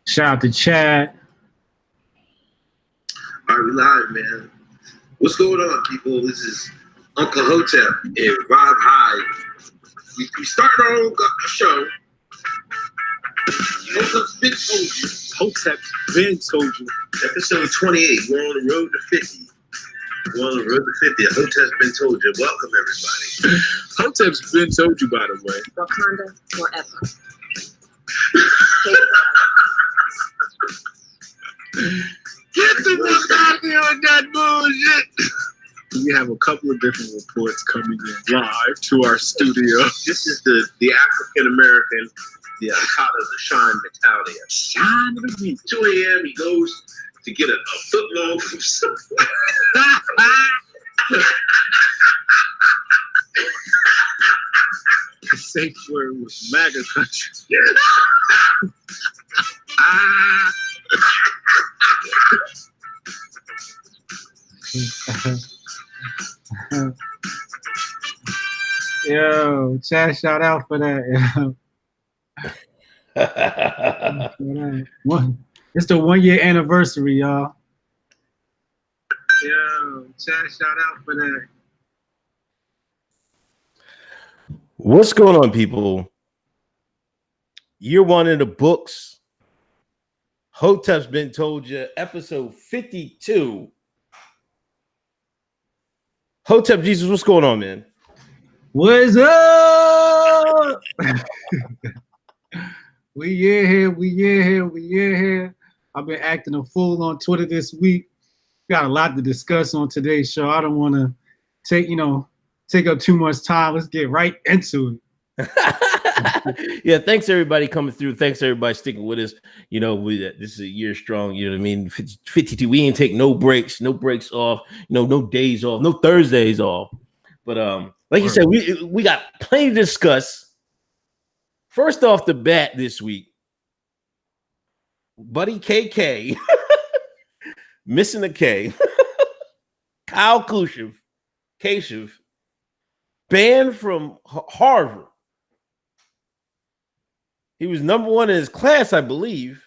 Shout out to Chad. All right, we live, man. What's going on, people? This is Uncle Hotep and Vibe High. We started our own show. Hotep's been told you. Hotep's been told you. Episode 28. We're on the road to 50. We're on the road to 50. Hotep's been told you. Welcome, everybody. Hotep's been told you, by the way. Wakanda forever. Get the fuck out of here with that bullshit. We have a couple of different reports coming in live to our studio. This is the African American, the Akata, the Sean Battalion. Shine of the week. 2 a.m. he goes to get a foot long from somewhere. The safe word was MAGA country. Yo, Chad, shout out for that. It's the 1 year anniversary, y'all. Yo, Chad, shout out for that. What's going on, people? Year one in the books. Hotep's been told you, episode 52. Hotep Jesus, what's going on, man? What's up? We in here. I've been acting a fool on Twitter this week. Got a lot to discuss on today's show. I don't want to take up too much time. Let's get right into it. Yeah, thanks everybody coming through. Thanks everybody sticking with us. You know, this is a year strong. You know what I mean? 52. We ain't take no breaks off. No days off, no Thursdays off. But like you said, we got plenty to discuss. First off the bat this week, Buddy KK, missing the K, Kyle Kashev, banned from Harvard. He was number one in his class, I believe.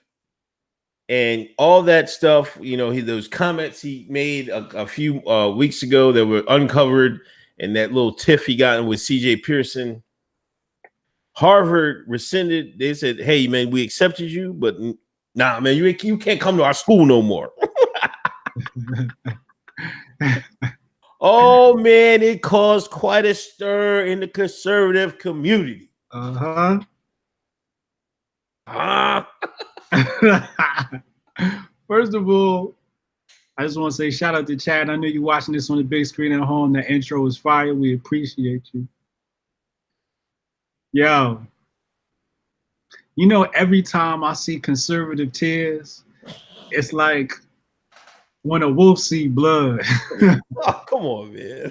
And all that stuff, those comments he made a few weeks ago that were uncovered, and that little tiff he got in with CJ Pearson. Harvard rescinded. They said, hey, man, we accepted you, but nah, man, you can't come to our school no more. Oh, man, it caused quite a stir in the conservative community. First of all, I just want to say shout out to Chad. I know you're watching this on the big screen at home. That intro is fire. We appreciate you. Yo, every time I see conservative tears, it's like when a wolf see blood. Oh, come on, man.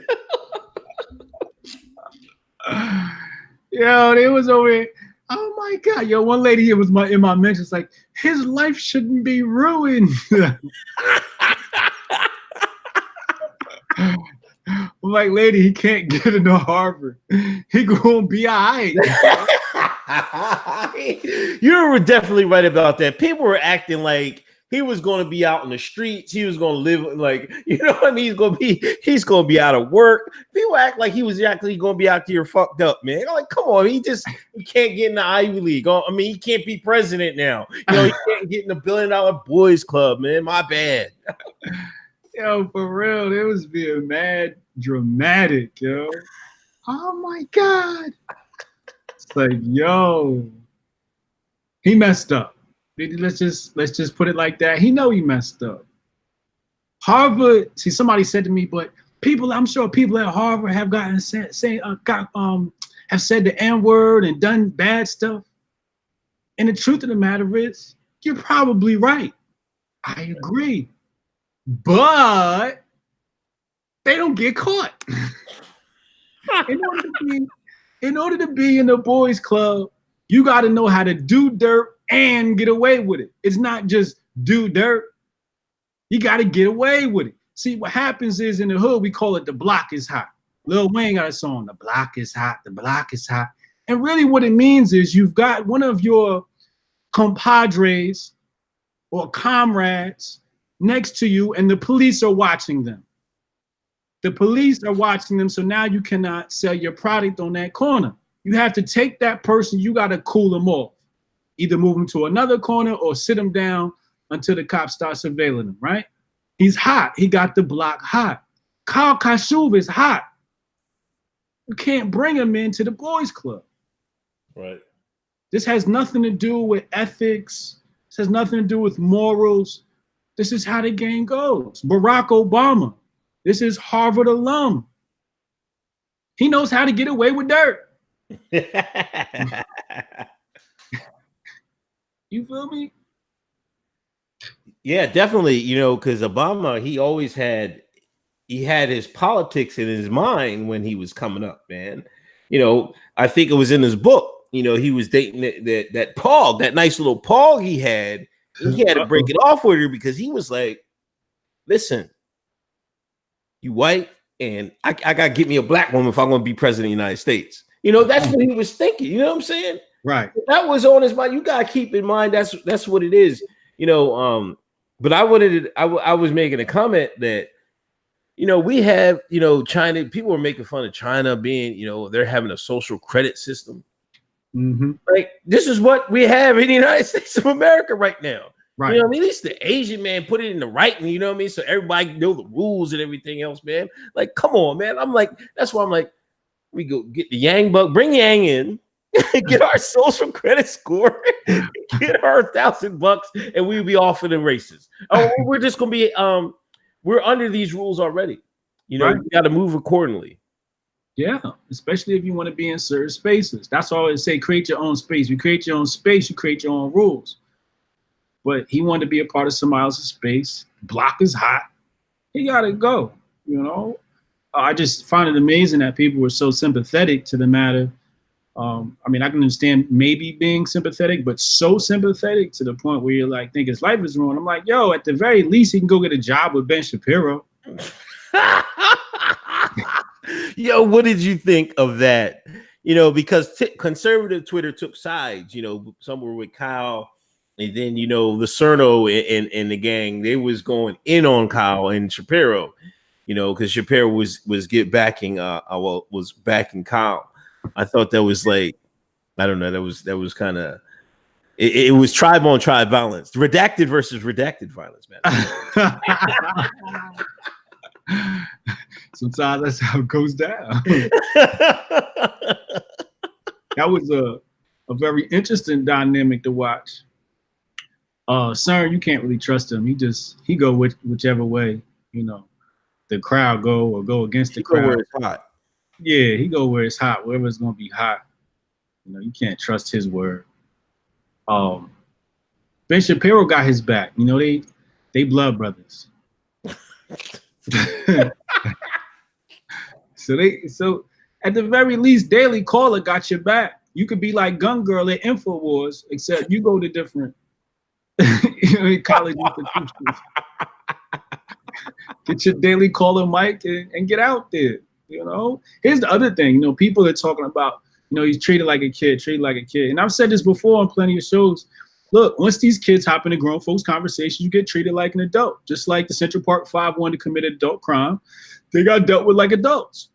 Yo, it was over here. Oh my God. Yo, one lady here was in my mentions like, his life shouldn't be ruined. I'm like, lady, he can't get into Harvard. He gonna be all right. You were definitely right about that. People were acting like he was going to be out in the streets. He was going to live like, what I mean? He's going to be out of work. People act like he was actually going to be out here fucked up, man. I'm like, come on, he can't get in the Ivy League. I mean, he can't be president now. He can't get in the $1 billion boys club, man. My bad. Yo, for real, it was being mad dramatic, yo. Oh my God. It's like, yo, he messed up. Let's just put it like that. He know he messed up. Harvard, see, somebody said to me, but I'm sure people at Harvard have have said the N-word and done bad stuff. And the truth of the matter is, you're probably right. I agree. But they don't get caught. In order to be in the boys club, you got to know how to do dirt and get away with it. It's not just do dirt. You got to get away with it. See, what happens is in the hood, we call it the block is hot. Lil Wayne got a song, the block is hot, the block is hot. And really what it means is you've got one of your compadres or comrades next to you, and the police are watching them. The police are watching them, so now you cannot sell your product on that corner. You have to take that person, you got to cool them off. Either move him to another corner or sit him down until the cops start surveilling him, right? He's hot. He got the block hot. Kyle Kashuv is hot. You can't bring him into the boys club. Right. This has nothing to do with ethics. This has nothing to do with morals. This is how the game goes. Barack Obama. This is Harvard alum. He knows how to get away with dirt. You feel me? Yeah, definitely. You know, because Obama, he had his politics in his mind when he was coming up, man. You know, I think it was in his book. You know, he was dating that Paul, that nice little Paul he had. He had to break it off with her because he was like, listen, you white, and I got to get me a black woman if I'm going to be president of the United States. You know, that's what he was thinking. You know what I'm saying? Right. That was on his mind. You got to keep in mind that's what it is. You know, but I was making a comment that, you know, we have, you know, China, people are making fun of China being, you know, they're having a social credit system. Mm-hmm. Like, this is what we have in the United States of America right now. Right. You know what I mean? At least the Asian man put it in the writing, you know what I mean? So everybody know the rules and everything else, man. Like, come on, man. I'm like, that's why I'm like, we go get the Yang buck, bring Yang in, get our social credit score, get our $1,000, and we'll be off in the races. Oh, we're just gonna be we're under these rules already. You know, you got to move accordingly. Yeah, especially if you want to be in certain spaces. That's all I say, create your own space. You create your own space, you create your own rules. But he wanted to be a part of somebody else's space. Block is hot. He got to go, you know. I just find it amazing that people were so sympathetic to the matter. I mean, I can understand maybe being sympathetic, but so sympathetic to the point where you're like, think his life is ruined. I'm like, yo, at the very least, he can go get a job with Ben Shapiro. Yo, what did you think of that? You know, because conservative Twitter took sides. You know, some were with Kyle, and then, you know, the Cerno and the gang, they was going in on Kyle and Shapiro. You know, because Shapiro was backing Kyle. I thought that was like, I don't know, that was kind of it was tribe on tribe violence, redacted versus redacted violence, man. Sometimes that's how it goes down. That was a very interesting dynamic to watch. CERN, you can't really trust him. He go whichever way, you know, the crowd go against the crowd. Where it's hot. Yeah, he go where it's hot, wherever it's gonna be hot. You know, you can't trust his word. Ben Shapiro got his back. You know, they blood brothers. So at the very least, Daily Caller got your back. You could be like Gun Girl at InfoWars, except you go to different college institutions. Get your Daily Caller mic and get out there. You know, here's the other thing. You know, people are talking about, you know, he's treated like a kid. And I've said this before on plenty of shows. Look, once these kids hop into grown folks' conversations, you get treated like an adult. Just like the Central Park 5 wanted to commit an adult crime, they got dealt with like adults.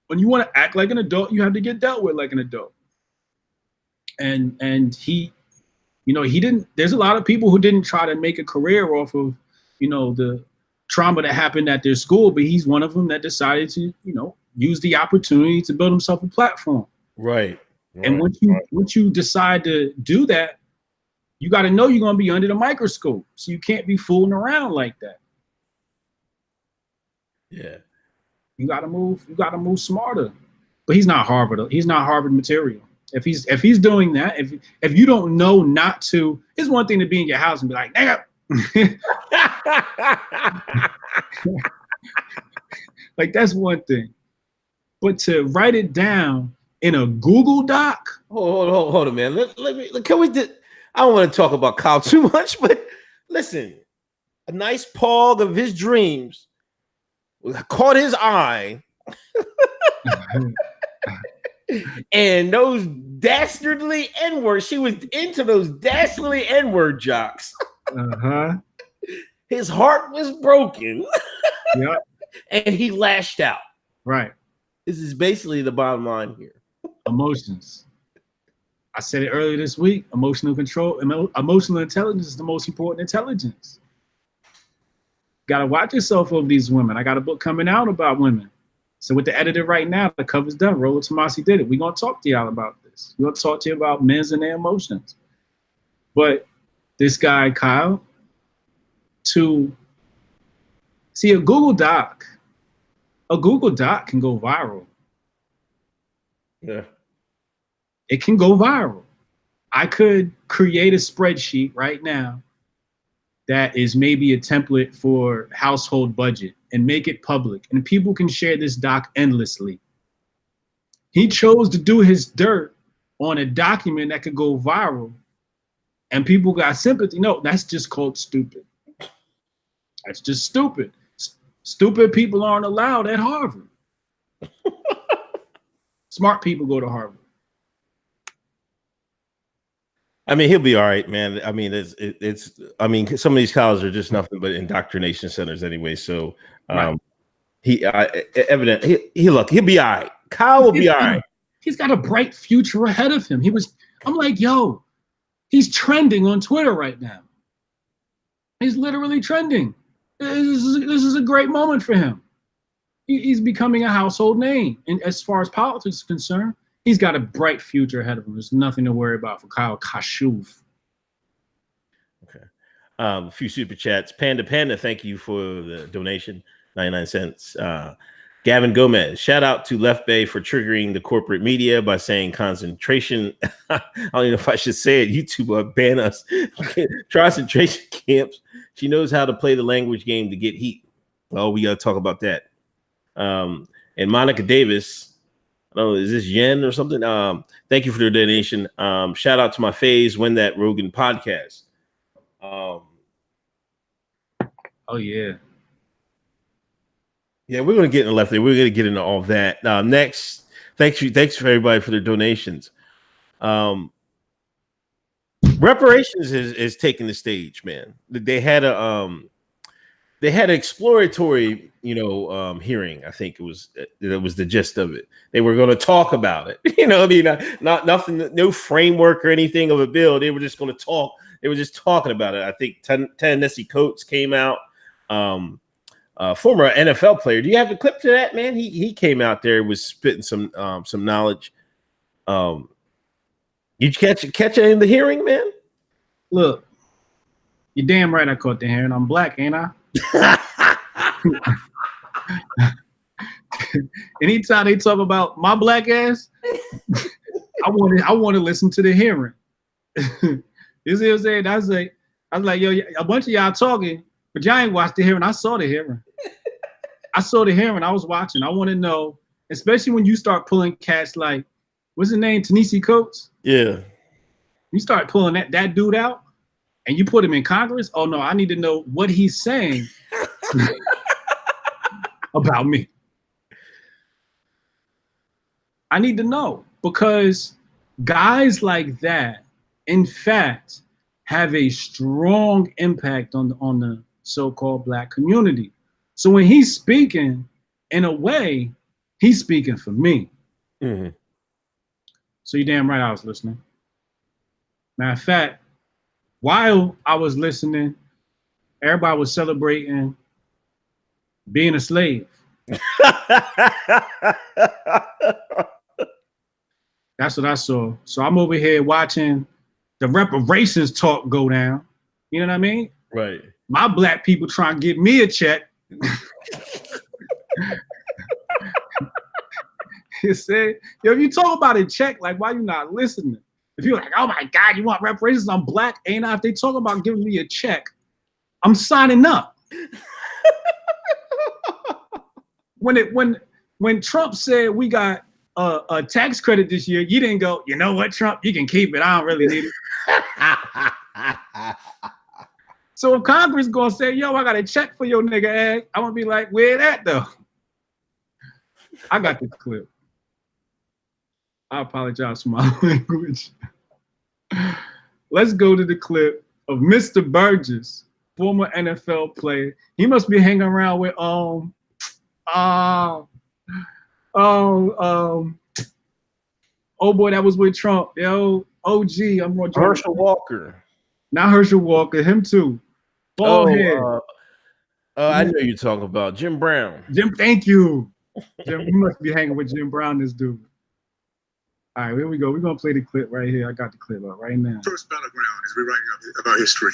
When you want to act like an adult, you have to get dealt with like an adult. And he, you know, he didn't. There's a lot of people who didn't try to make a career off of, you know, the trauma that happened at their school, but he's one of them that decided to, you know, use the opportunity to build himself a platform. Right. And once you decide to do that, you got to know you're going to be under the microscope. So you can't be fooling around like that. Yeah. You got to move smarter. But he's not Harvard. He's not Harvard material. If he's doing that, if you don't know not to, it's one thing to be in your house and be like, nigga. Like, that's one thing. But to write it down in a Google Doc. Hold on, man. Can we? I don't want to talk about Kyle too much, but listen, a nice pog of his dreams caught his eye, and those dastardly N-words. She was into those dastardly N-word jocks. Uh-huh. His heart was broken, Yep. and he lashed out. Right. This is basically the bottom line here. Emotions. I said it earlier this week. Emotional control, emotional intelligence is the most important intelligence. Got to watch yourself over these women. I got a book coming out about women. So with the editor right now, the cover's done. Rollo Tomasi did it. We're going to talk to y'all about this. We're going to talk to you about men and their emotions. But this guy, Kyle, to see a Google Doc can go viral. Yeah. It can go viral. I could create a spreadsheet right now that is maybe a template for household budget and make it public, and people can share this doc endlessly. He chose to do his dirt on a document that could go viral, and people got sympathy. No, that's just called stupid. That's just stupid. Stupid people aren't allowed at Harvard. Smart people go to Harvard. I mean, he'll be all right, man. I mean, I mean, some of these colleges are just nothing but indoctrination centers anyway. So, Right. he'll be all right. Kyle will be all right. He's got a bright future ahead of him. I'm like, yo, he's trending on Twitter right now. He's literally trending. This is a great moment for him. He's becoming a household name. And as far as politics is concerned, he's got a bright future ahead of him. There's nothing to worry about for Kyle Kashuv. Okay. A few super chats. Panda, thank you for the donation, 99 cents. Gavin Gomez, shout out to Left Bay for triggering the corporate media by saying concentration. I don't even know if I should say it. YouTube ban us. Concentration camps. She knows how to play the language game to get heat. Oh, we got to talk about that. And Monica Davis, I don't know, is this Yen or something? Thank you for the donation. Shout out to my faves, When That Rogan podcast. Oh, yeah. Yeah, we're going to get in the left there. We're going to get into all of that. Next, thanks for everybody for their donations. Reparations is taking the stage, man. They had an exploratory, hearing. I think it was the gist of it. They were going to talk about it. Not nothing, no framework or anything of a bill. They were just going to talk. They were just talking about it. I think Ta-Nehisi Coates came out. Former NFL player. Do you have a clip to that, man? He came out there, was spitting some knowledge. You catch it in the hearing, man? Look, you're damn right I caught the hearing. I'm black, ain't I? Anytime they talk about my black ass, I want to listen to the hearing. You see what I'm saying? I was like, yo, a bunch of y'all talking, but y'all ain't watched the hearing. I saw the hearing. I saw the hearing. I was watching. I want to know, especially when you start pulling cats like, what's his name? Ta-Nehisi Coates? Yeah. You start pulling that dude out and you put him in Congress. Oh no, I need to know what he's saying about me. I need to know, because guys like that, in fact, have a strong impact on the so-called black community. So when he's speaking, in a way, he's speaking for me. Mm-hmm. So you're damn right I was listening. Matter of fact, while I was listening, everybody was celebrating being a slave. That's what I saw. So I'm over here watching the reparations talk go down. You know what I mean? Right. My black people trying to give me a check. You say, yo, if you talk about a check, like, why you not listening? If you're like, oh my God, you want reparations? I'm black, ain't I? If they talk about giving me a check, I'm signing up. When Trump said we got a tax credit this year, you didn't go, you know what, Trump, you can keep it. I don't really need it. So if Congress gonna say, yo, I got a check for your nigga ass, I'm gonna be like, where that though? I got the clip. I apologize for my language. Let's go to the clip of Mr. Burgess, former NFL player. He must be hanging around with oh boy, that was with Trump. Yo, OG. I'm going to Herschel Walker. Not Herschel Walker, him too. Bald head. I know you're talking about Jim Brown. Jim, thank you. Jim, you must be hanging with Jim Brown, this dude. All right, here we go. We're going to play the clip right here. I got the clip up right now. First battleground is rewriting about history.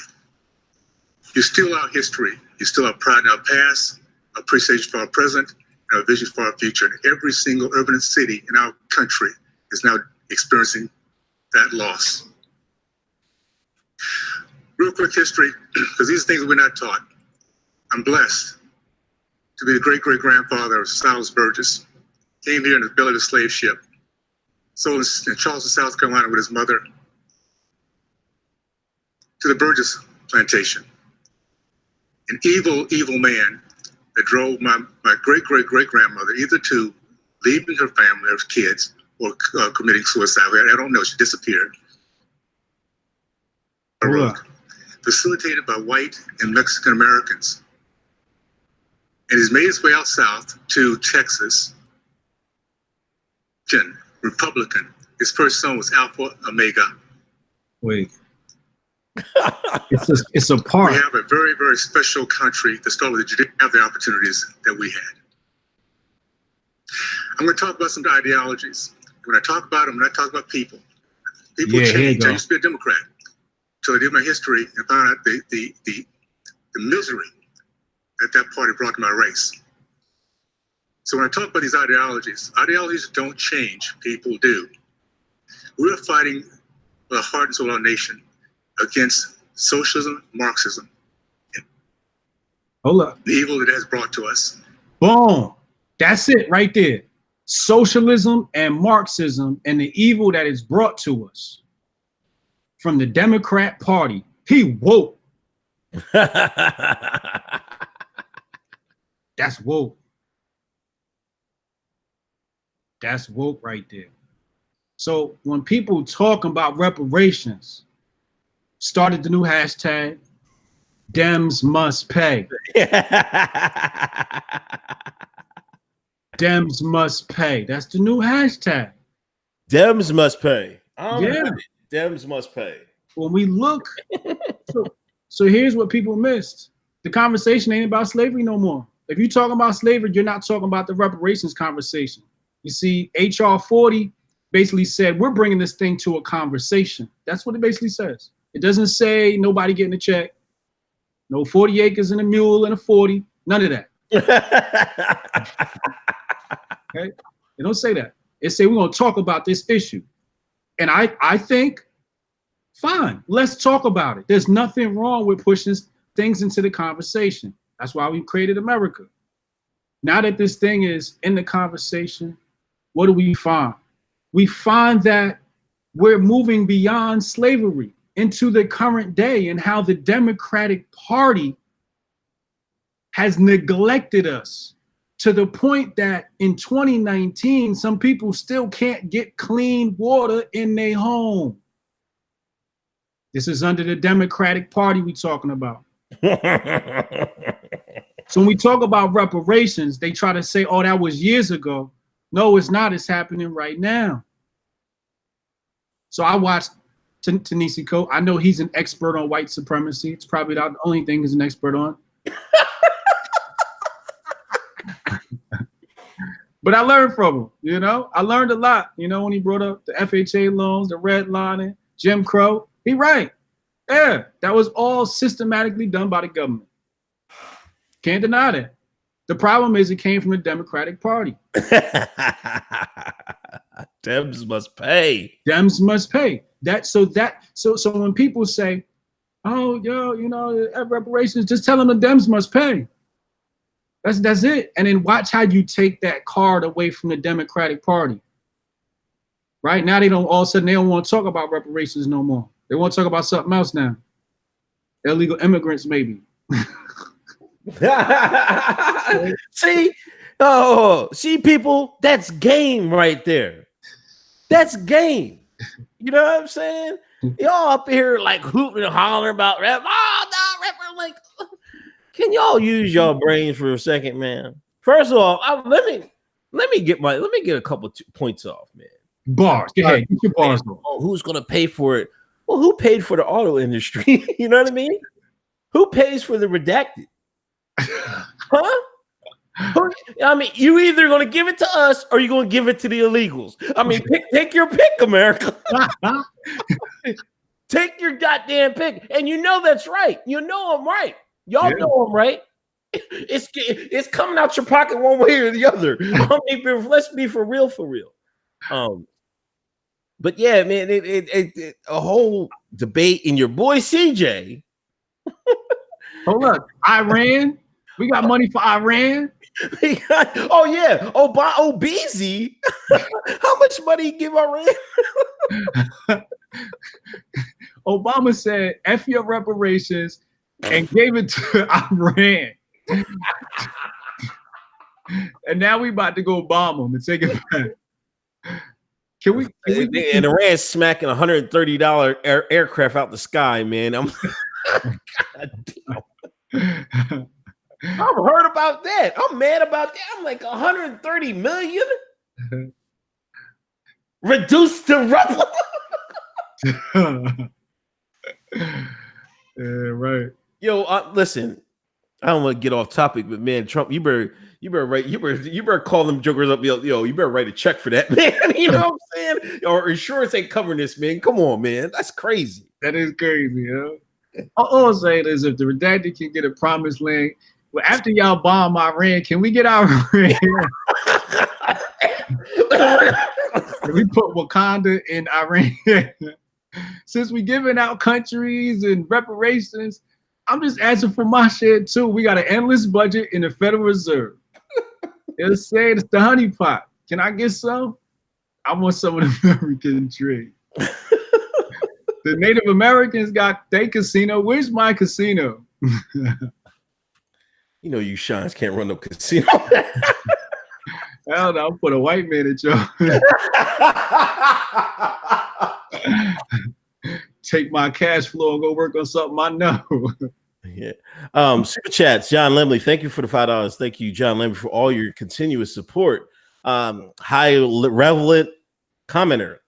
You're still our history. You're still our pride in our past, our appreciation for our present, and our vision for our future. And every single urban city in our country is now experiencing that loss. Real quick history, because these things we're not taught. I'm blessed to be the great-great-grandfather of Silas Burgess. Came here in the belly of the slave ship. Sold in Charleston, South Carolina with his mother to the Burgess plantation. An evil, evil man that drove my great-great-great-grandmother either to leaving her family, her kids, or committing suicide. I don't know, she disappeared. Facilitated by white and Mexican Americans. And he's made his way out south to Texas. Republican. His first son was Alpha Omega. Wait. it's a part. We have a very, very special country to start with that you didn't have the opportunities that we had. I'm going to talk about some ideologies. When I talk about them, when I talk about people, people change. I used to be a Democrat. So I did my history and found out the misery that party brought to my race. So when I talk about these ideologies don't change, people do. We're fighting with the heart and soul of our nation against socialism, Marxism, Hold up. the evil that it has brought to us. Boom. That's it right there. Socialism and Marxism and the evil that is brought to us from the Democrat Party. He woke. That's woke. That's woke right there. So when people talk about reparations, started the new hashtag, Dems must pay. Dems must pay. That's the new hashtag. Dems must pay. Yeah. Dems must pay. When we look, so here's what people missed. The conversation ain't about slavery no more. If you're talking about slavery, you're not talking about the reparations conversation. You see, HR 40 basically said, we're bringing this thing to a conversation. That's what it basically says. It doesn't say nobody getting a check, no 40 acres and a mule and a 40, none of that. Okay? They don't say that. They say we're going to talk about this issue. And I think, fine, let's talk about it. There's nothing wrong with pushing things into the conversation. That's why we created America. Now that this thing is in the conversation, what do we find? We find that we're moving beyond slavery into the current day and how the Democratic Party has neglected us to the point that in 2019, some people still can't get clean water in their home. This is under the Democratic Party we're talking about. So when we talk about reparations, they try to say, oh, that was years ago. No, it's not. It's happening right now. So I watched Ta-Nehisi Coates. I know he's an expert on white supremacy. It's probably not the only thing he's an expert on. But I learned from him, you know. I learned a lot, you know, when he brought up the FHA loans, the redlining, Jim Crow. He right. Yeah, that was all systematically done by the government. Can't deny that. The problem is it came from the Democratic Party. Dems must pay. Dems must pay. So when people say, oh, yo, you know, reparations, just tell them the Dems must pay. That's it. And then watch how you take that card away from the Democratic Party. Right now, they don't all of a sudden they don't want to talk about reparations no more. They want to talk about something else now. Illegal immigrants, maybe. See, people, that's game right there. That's game. You know what I'm saying? Y'all up here like hooting and hollering about rap. Oh, no, rapper. Like, can y'all use y'all brains for a second, man? First of all, let me get a couple points off, man. Bars. Go ahead. Get your bars. Oh, who's gonna pay for it? Well, who paid for the auto industry? You know what I mean? Who pays for the redacted? Huh? I mean, you either gonna give it to us or you're gonna give it to the illegals. I mean, take your pick, America. Take your goddamn pick, and you know that's right. You know I'm right. Y'all know I'm right. It's coming out your pocket one way or the other. I mean, let's be for real. But yeah, man, it a whole debate in your boy CJ. Hold up, Iran. We got money for Iran. Oh yeah, Obeezy. How much money he give Iran? Obama said, "F your reparations," and gave it to Iran. And now we about to go bomb them and take it back. Can we and Iran smacking $130 aircraft out the sky, man. I'm God damn. I've heard about that. I'm mad about that. I'm like 130 million reduced to roughly. Yeah, right. Yo, listen. I don't want to get off topic, but man, Trump, you better call them jokers up. Yo, you better write a check for that, man. You know what I'm saying? Or insurance ain't covering this, man. Come on, man. That's crazy. That is crazy, yo. All I'm saying is, if the redacted can get a promised land, well, after y'all bomb Iran, can we get Iran? We put Wakanda in Iran. Since we giving out countries and reparations, I'm just asking for my shit too. We got an endless budget in the Federal Reserve. It'll say it's the honey pot. Can I get some? I want some of the American trade. The Native Americans got their casino. Where's my casino? You know you shines can't run no casino. Hell no, I'll put a white man at y'all. Take my cash flow and go work on something I know. Yeah. Super chats. John Lemley, thank you for the $5. Thank you, John Lemley, for all your continuous support. High relevant commenter.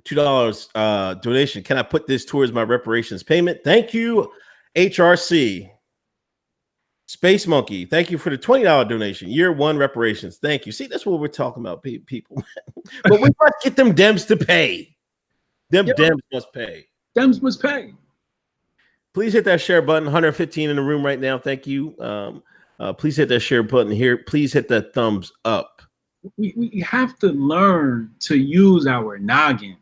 $2 donation. Can I put this towards my reparations payment? Thank you, HRC. Space Monkey, thank you for the $20 donation. Year one reparations. Thank you. See, that's what we're talking about, people. But we must get them Dems to pay. Dems must pay. Dems must pay. Please hit that share button. 115 in the room right now. Thank you. Please hit that share button here. Please hit that thumbs up. We have to learn to use our noggin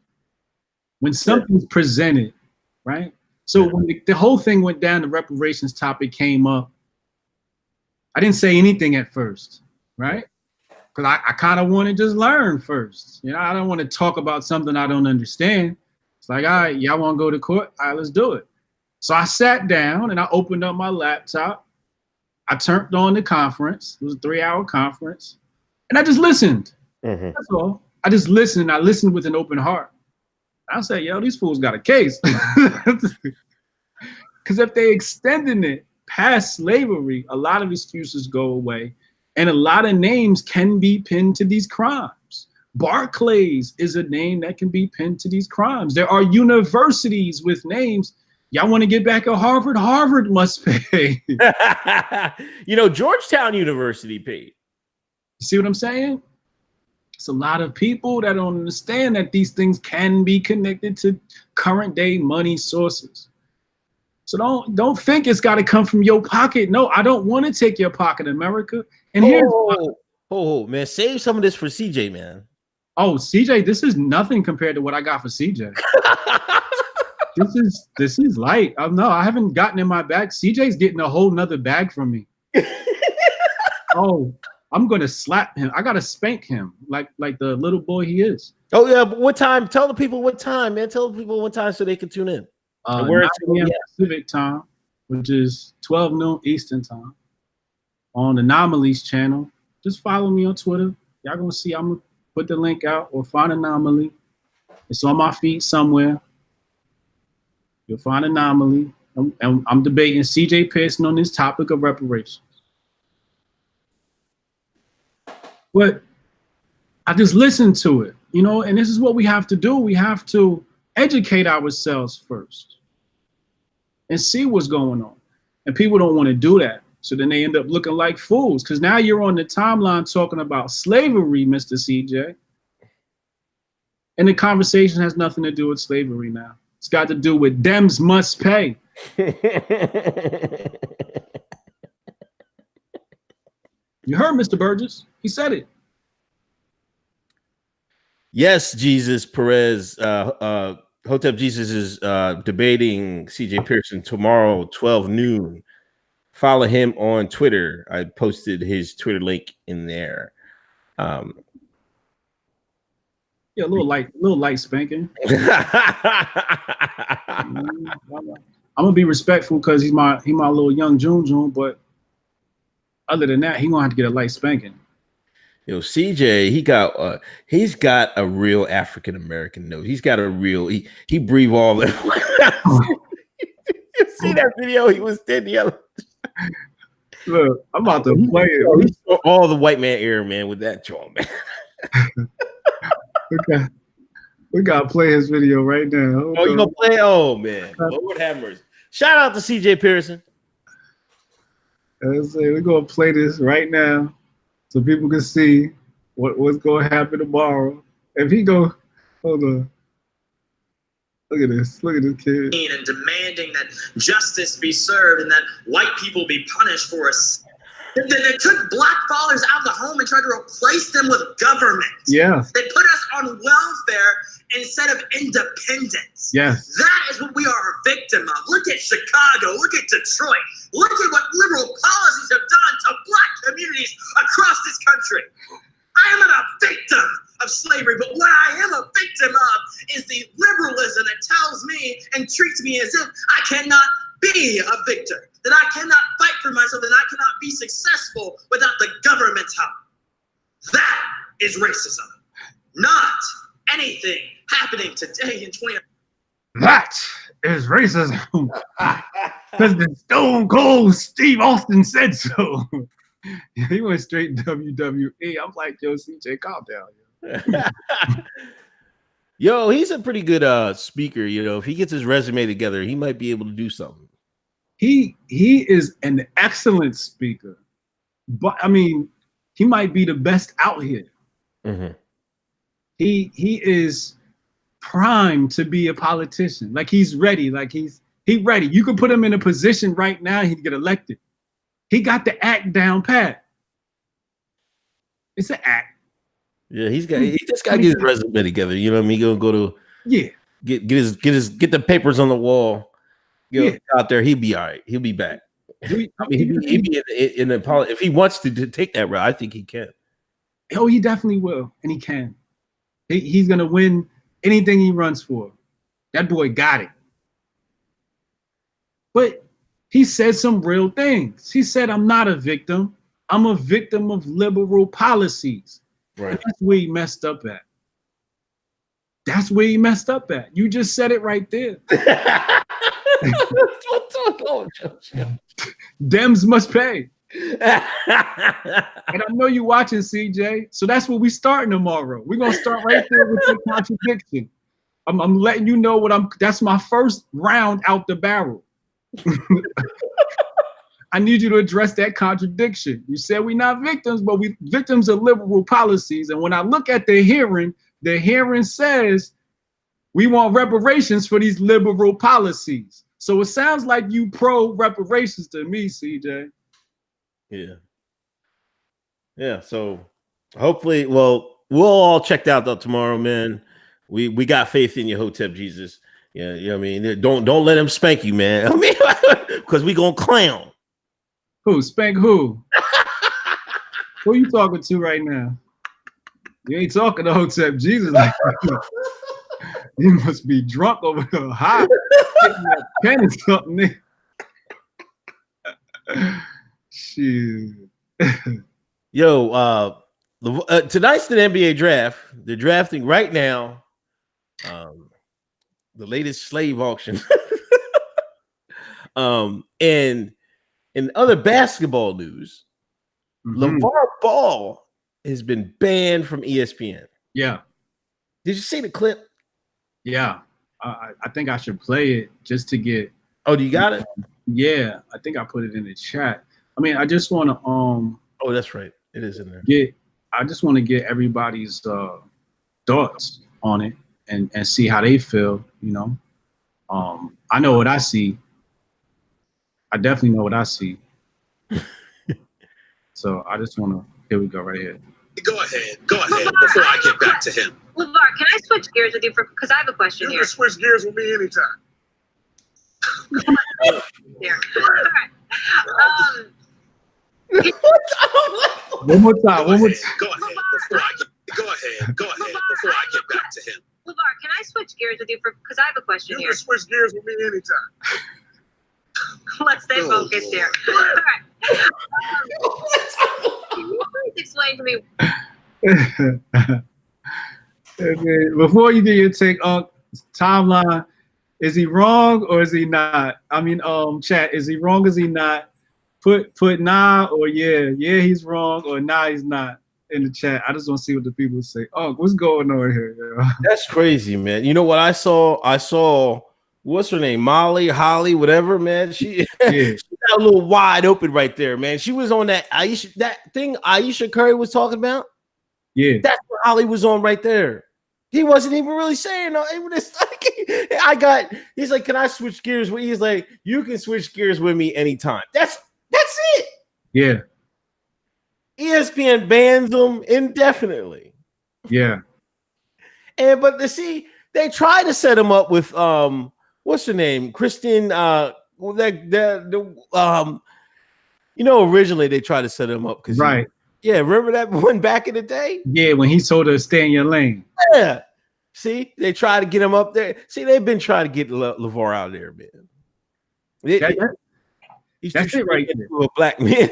when something's presented, right? So when the whole thing went down, the reparations topic came up, I didn't say anything at first, right? Because I kind of want to just learn first. You know, I don't want to talk about something I don't understand. It's like, all right, y'all want to go to court? All right, let's do it. So I sat down and I opened up my laptop. I turned on the conference. It was a 3-hour conference. And I just listened. Mm-hmm. That's all. I just listened. I listened with an open heart. I said, yo, these fools got a case. Because if they extended it past slavery, a lot of excuses go away. And a lot of names can be pinned to these crimes. Barclays is a name that can be pinned to these crimes. There are universities with names. Y'all want to get back at Harvard? Harvard must pay. You know, Georgetown University paid. You see what I'm saying? It's a lot of people that don't understand that these things can be connected to current day money sources. So don't think it's got to come from your pocket. No, I don't want to take your pocket, America. And here's man, save some of this for CJ, man. Oh, CJ, this is nothing compared to what I got for CJ. This is light. No, I haven't gotten in my bag. CJ's getting a whole nother bag from me. Oh, I'm gonna slap him. I gotta spank him like the little boy he is. Oh yeah, but what time? Tell the people what time, man. Tell the people what time so they can tune in. 9 p.m. Pacific time, which is 12 noon Eastern time, on Anomalies channel. Just follow me on Twitter. Y'all gonna see. I'm gonna put the link out or find Anomaly. It's on my feed somewhere. You'll find Anomaly. And I'm debating CJ Pearson on this topic of reparations. But I just listened to it, you know, and this is what we have to do. We have to educate ourselves first and see what's going on. And people don't want to do that. So then they end up looking like fools, because now you're on the timeline talking about slavery, Mr. CJ. And the conversation has nothing to do with slavery now. It's got to do with Dems must pay. You heard Mr. Burgess. He said it. Yes, Jesus Perez. Hotep Jesus is debating CJ Pearson tomorrow, 12 noon. Follow him on Twitter. I posted his Twitter link in there. Yeah, a little light spanking. I'm gonna be respectful because he's my little young June, but other than that, he gonna have to get a light spanking. Yo, CJ, he's got a real African American nose. He's got a real he breathe all the You see that video? He was dead the other. Look, I'm about to play it. All the white man air, man, with that jaw, man. We gotta play his video right now. Oh, you gonna play? Oh man, Lord have mercy. Shout out to CJ Pearson. We're gonna play this right now so people can see what's gonna happen tomorrow. If he go, hold on. Look at this kid. And demanding that justice be served and that white people be punished for us. They took black fathers out of the home and tried to replace them with government. Yeah. They put us on welfare instead of independence. Yes. That is what we are a victim of. Look at Chicago. Look at Detroit. Look at what liberal policies have done to black communities across this country. I am not a victim of slavery, but what I am a victim of is the liberalism that tells me and treats me as if I cannot be a victor, that I cannot fight for myself, that I cannot be successful without the government's help. That is racism, not anything happening today in 20. That is racism. Because the Stone Cold Steve Austin said so. He went straight WWE. I'm like, yo, CJ, calm down. Yo, he's a pretty good speaker. You know, if he gets his resume together, he might be able to do something. He is an excellent speaker, but I mean, he might be the best out here. Mm-hmm. He is primed to be a politician. Like he's ready. Like he's ready. You could put him in a position right now, he'd get elected. He got the act down pat. It's an act. Yeah, he just got to get his resume together. You know what I mean? He'll go to get the papers on the wall. Get out there. He'll be all right. He'll be back. I mean, he'll be in the if he wants to take that route. I think he can. Oh, he definitely will, and he can. He's gonna win anything he runs for. That boy got it. But he said some real things. He said, "I'm not a victim. I'm a victim of liberal policies." Right. And that's where he messed up at. That's where he messed up at. You just said it right there. Dems must pay. And I know you're watching, CJ. So that's what we starting tomorrow. We're gonna start right there with the contradiction. I'm letting you know that's my first round out the barrel. I need you to address that contradiction. You said we're not victims, but we victims of liberal policies. And when I look at the hearing says we want reparations for these liberal policies. So it sounds like you pro reparations to me, CJ. Yeah. So hopefully, we'll all checked out though tomorrow, man. We got faith in your Hotep Jesus. Yeah, you know what I mean? Don't let him spank you, man. I mean, because we gonna clown. Who? Spank who? Who you talking to right now? You ain't talking to Hotep Jesus like that. You must be drunk over there, high. Pen or something. Shit. Yo, tonight's the NBA draft. They're drafting right now. the latest slave auction. And in other basketball news, LeVar Ball has been banned from ESPN. Yeah. Did you see the clip? Yeah. I think I should play it just to get. Oh, do you got it? Yeah, I think I put it in the chat. I mean, I just want to Oh, that's right. It is in there. I just want to get everybody's thoughts on it and see how they feel. You know, I know what I see. I definitely know what I see. So I just want to. Here we go, right here. Go ahead. Before I get back to him. LeVar, can I switch gears with you because I have a question here. You can switch gears with me anytime. Here. All right. One more time. Go ahead. Before I get back to him. LeVar, can I switch gears with you because I have a question You here. can switch gears with me anytime. Let's stay focused here. All right. Can you please explain to me? Before you do your take on timeline, is he wrong or is he not? I mean, chat, is he wrong or is he not? Put nah or yeah, he's wrong or nah, he's not in the chat. I just want to see what the people say. Oh, what's going on here? Yo? That's crazy, man. You know what I saw what's her name? Holly, whatever, man. She got a little wide open right there, man. She was on that Ayesha Curry was talking about. Yeah. That's what Holly was on right there. He wasn't even really saying no. He's like, can I switch gears with you? He's like, you can switch gears with me anytime. That's it. Yeah. ESPN bans them indefinitely. Yeah. But they try to set him up with what's her name? Kristen originally they tried to set him up because right. Yeah, remember that one back in the day? Yeah, when he told her to stay in your lane. Yeah. See, they try to get him up there. See, they've been trying to get LeVar out of there, man. He's that's it right there. A black man.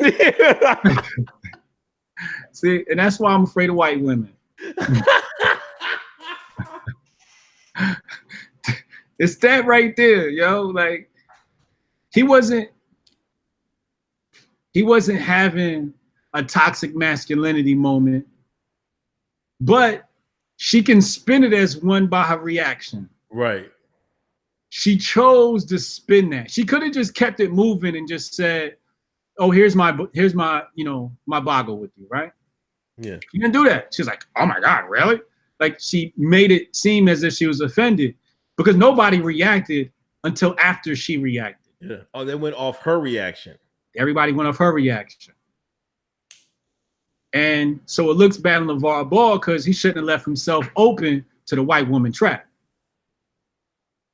See, and that's why I'm afraid of white women. It's that right there, yo. Like he wasn't having a toxic masculinity moment, but she can spin it as one by her reaction. Right. She chose to spin that. She could have just kept it moving and just said, "Oh, here's my my boggle with you," right? Yeah. She didn't do that. She's like, "Oh my God, really?" Like she made it seem as if she was offended because nobody reacted until after she reacted. Yeah. Oh, they went off her reaction. Everybody went off her reaction. And so it looks bad on LeVar Ball because he shouldn't have left himself open to the white woman trap.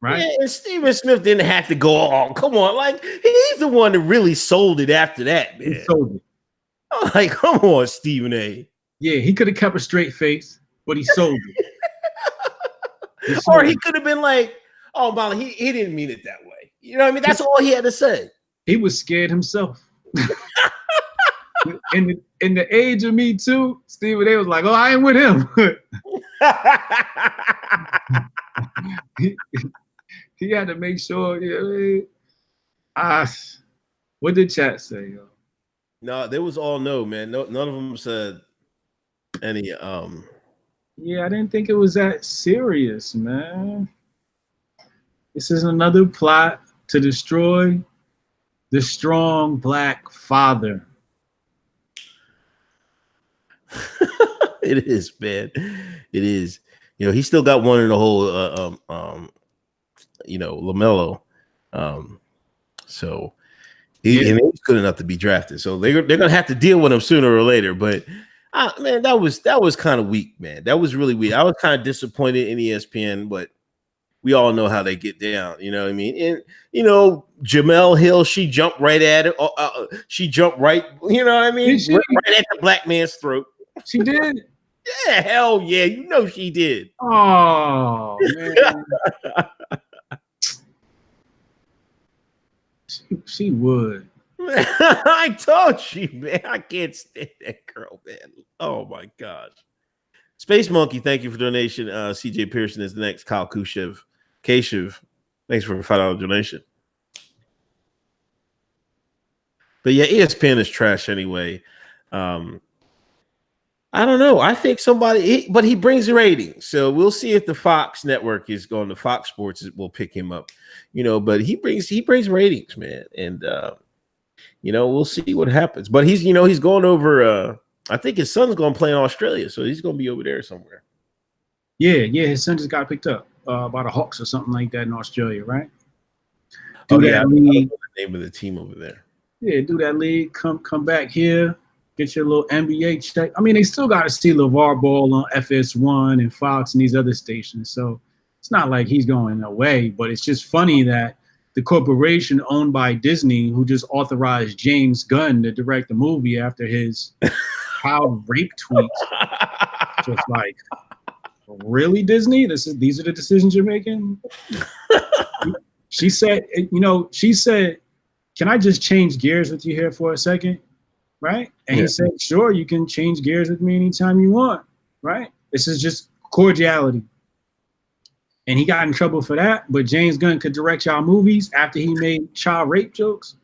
Right? Yeah, and Stephen Smith didn't have to go on. Come on, like he's the one that really sold it after that, man. He sold it. I'm like, come on, Stephen A. Yeah, he could have kept a straight face, but he sold it. Or he could have been like, oh, Molly, he didn't mean it that way. You know what I mean? That's all he had to say. He was scared himself. In the age of Me Too, Stephen A was like, "Oh, I ain't with him." he had to make sure. What did chat say, yo? No, they was all no, man. No, none of them said any. Yeah, I didn't think it was that serious, man. This is another plot to destroy the strong black father. It is, man. It is. You know, he still got one in the whole LaMelo. So he's good enough to be drafted. So they're gonna have to deal with him sooner or later. But man, that was kind of weak, man. That was really weak. I was kind of disappointed in ESPN, but we all know how they get down. You know what I mean? And Jamel Hill, she jumped right at it. She jumped right. You know what I mean? Right at the black man's throat. She did. Yeah, hell yeah. You know she did. Oh man. she would. I told you, man. I can't stand that girl, man. Oh my gosh. Space Monkey, thank you for donation. CJ Pearson is the next. Kyle Kashev, thanks for a $5 donation. But yeah, ESPN is trash anyway. I don't know. I think but he brings ratings. So we'll see if the Fox network is going to Fox Sports will pick him up, but he brings ratings, man. And, we'll see what happens, but he's going over, I think his son's going to play in Australia. So he's going to be over there somewhere. Yeah. His son just got picked up by the Hawks or something like that in Australia, right? I don't know the name of the team over there. Yeah. Do that league. Come back here. Get your little NBA check. I mean, they still got to see LeVar Ball on FS1 and Fox and these other stations. So it's not like he's going away, but it's just funny that the corporation owned by Disney, who just authorized James Gunn to direct the movie after his child rape tweets, just like, really, Disney? These are the decisions you're making? She said, can I just change gears with you here for a second? Right? And he said, sure, you can change gears with me anytime you want. Right? This is just cordiality. And he got in trouble for that. But James Gunn could direct y'all movies after he made child rape jokes.